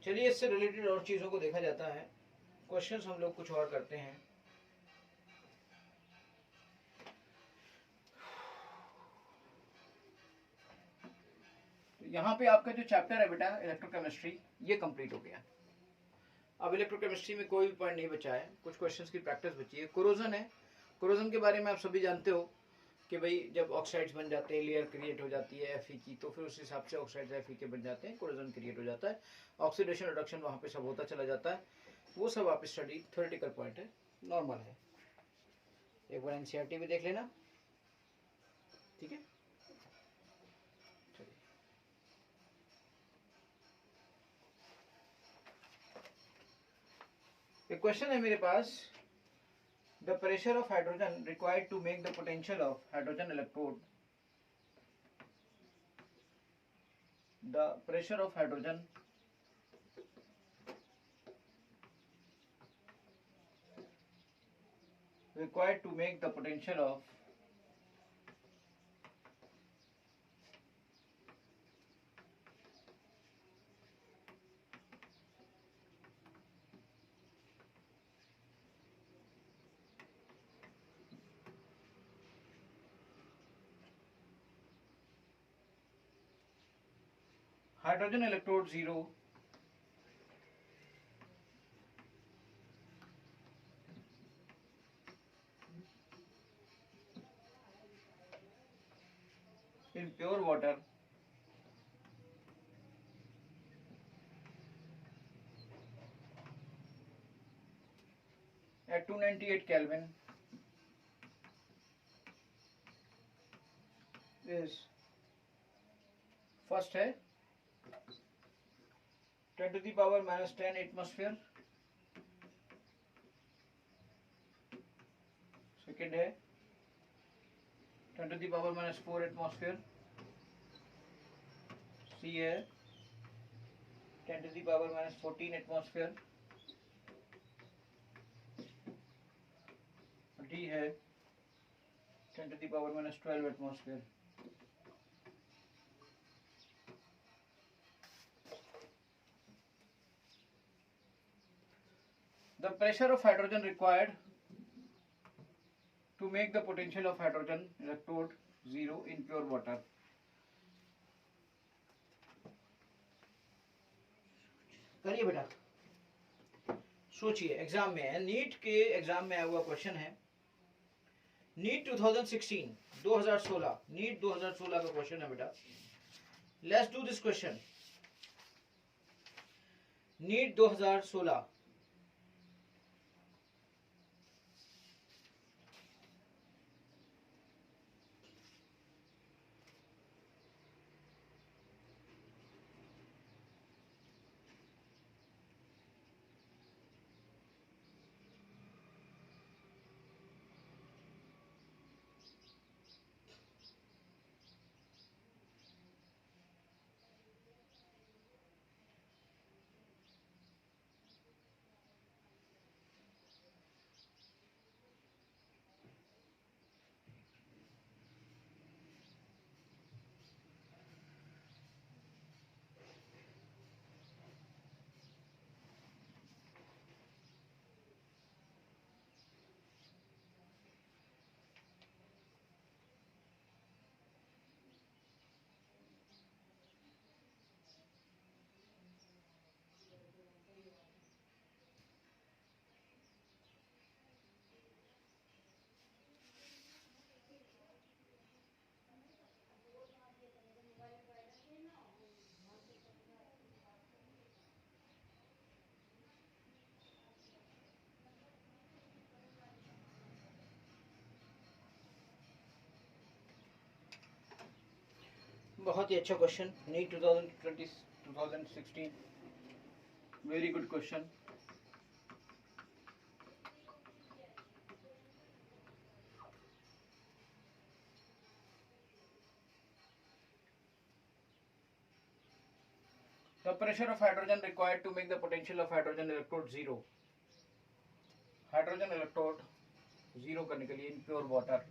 चलिए इससे रिलेटेड और चीज़ों को देखा जाता है। क्वेश्चंस हम लोग कुछ और करते हैं। तो यहाँ पे आपका जो चैप्टर है बेटा इलेक्ट्रोकेमिस्ट्री, ये कंप्लीट हो गया। अब इलेक्ट्रोकेमिस्ट्री में कोई भी पॉइंट नहीं बचा है, कुछ क्वेश्चंस की प्रैक्टिस बची है। कोरोजन है, कोरोजन के बारे में आप सभी जानते हो कि भाई जब ऑक्साइड्स बन जाते हैं, लेयर क्रिएट हो जाती है Fe की, तो फिर उस हिसाब से ऑक्साइड्स Fe के बन जाते हैं, कोरोजन क्रिएट हो जाता है, ऑक्सीडेशन रिडक्शन वहाँ पे सब होता चला जाता है। वो सब आप स्टडी, थ्योरेटिकल पॉइंट है, नॉर्मल है। एक बार NCERT भी देख लेना, ठीक है। एक क्वेश्चन है मेरे पास, the pressure of hydrogen required to make the potential of hydrogen electrode the pressure of hydrogen required to make the potential of hydrogen electrode 0 in pure water at 298 Kelvin is first है 10 to the power minus 10 atmosphere, second है 10 to the power minus 4 atmosphere, C है 10 to the power minus 14 atmosphere, D है 10 to the power minus 12 atmosphere. The pressure of hydrogen required to make the potential of hydrogen electrode 0 in pure water. करिए बेटा, सोचिए. Exam में है, NEET के exam में आया हुआ क्वेश्चन है. नीट 2016 नीट 2016 का क्वेश्चन है बेटा. Let's do this question. NEET 2016 बहुत ही अच्छा question. NEET 2016 very good question. The pressure of hydrogen required to make the potential of hydrogen electrode 0. Hydrogen electrode 0 करने के लिए in pure water.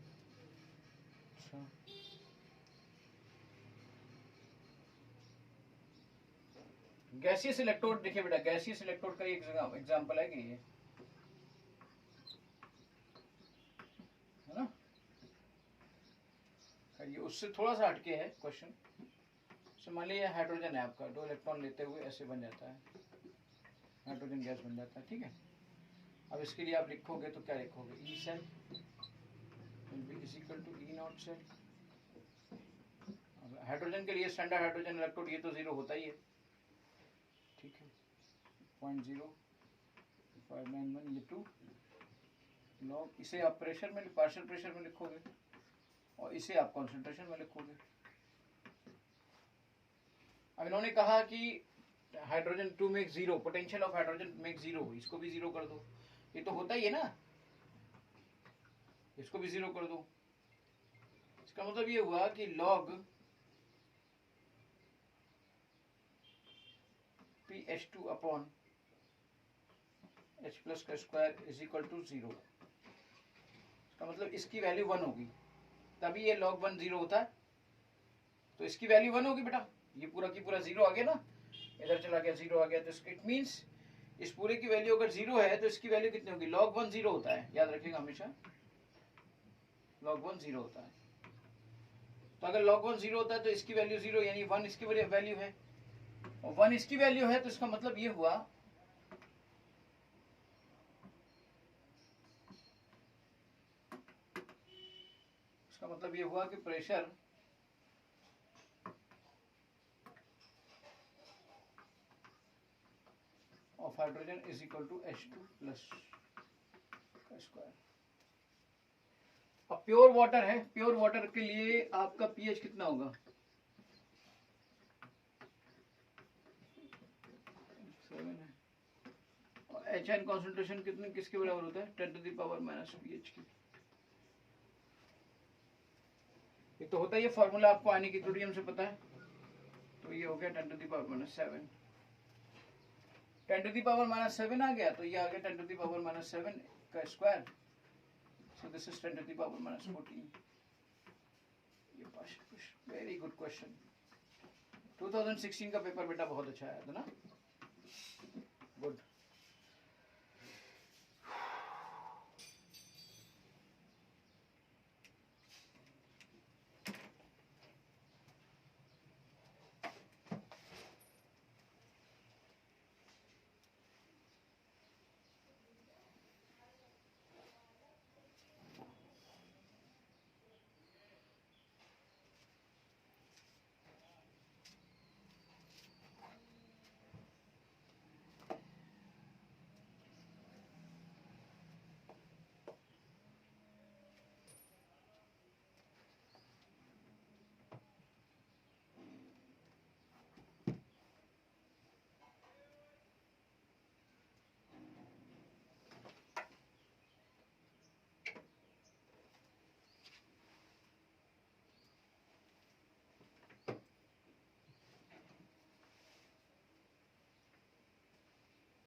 Gaseous electrode देखिए बेटा, गैसियस इलेक्ट्रोड का एक एग्जांपल है कि ये है ना. ये उससे थोड़ा सा हटके है क्वेश्चन. मान लीजिए हाइड्रोजन है आपका, 2 इलेक्ट्रॉन लेते हुए ऐसे बन जाता है, हाइड्रोजन गैस बन जाता है. ठीक है. अब इसके लिए आप लिखोगे तो क्या लिखोगे? E cell is equal to E naught cell. Hydrogen के लिए स्टैंडर्ड हाइड्रोजन इलेक्ट्रोड ये तो 0 होता ही है. ठीक है. 0.0591 ये 2 लॉग. इसे आप प्रेशर में, पार्शियल प्रेशर में लिखोगे और इसे आप कॉन्सेंट्रेशन में लिखोगे. अब इन्होंने कहा कि hydrogen 2 make 0, potential of hydrogen make 0, इसको भी 0 कर दो. ये तो होता ही है ना, इसको भी 0 कर दो. इसका मतलब ये हुआ कि log PH2 upon H plus का स्क्वायर इज इक्वल टू 0। इसका मतलब इसकी वैल्यू 1 होगी, तभी ये log 1 0 होता है। तो इसकी वैल्यू 1 होगी बेटा, ये पूरा की पूरा 0 आ गया ना, इधर चला गया 0 आ गया, तो इट मीन्स इस पूरे की वैल्यू अगर 0 है तो इसकी वैल्यू कितनी होगी, log 1 0 होता है, याद रखिएगा हमेशा log 1 0 होता है। तो अगर log 1 0 होता है तो इसकी वैल्यू 0 यानी 1 इसकी वैल्यू है, और 1 इसकी वैल्यू है, तो इसका मतलब ये हुआ कि pressure of hydrogen is equal to H2 plus का स्क्वायर। अब प्योर वाटर है, प्योर वाटर के लिए आपका पीएच कितना होगा, 7 है, और HN कॉन्सेंट्रेशन कितने किसके बराबर होता है, 10 to the power minus pH की। एक तो होता है ये फॉर्मूला आपको आयनिक इक्विलिब्रियम से पता है, तो ये हो गया 10 to the power minus 7, 10 to the power minus 7 आ गया, तो ये आ गया 10 टू द पावर माइनस 7 का square, so this is 10 to the power minus 14। ये वेरी गुड क्वेश्चन, 2016 का पेपर बेटा बहुत अच्छा आया था ना, गुड।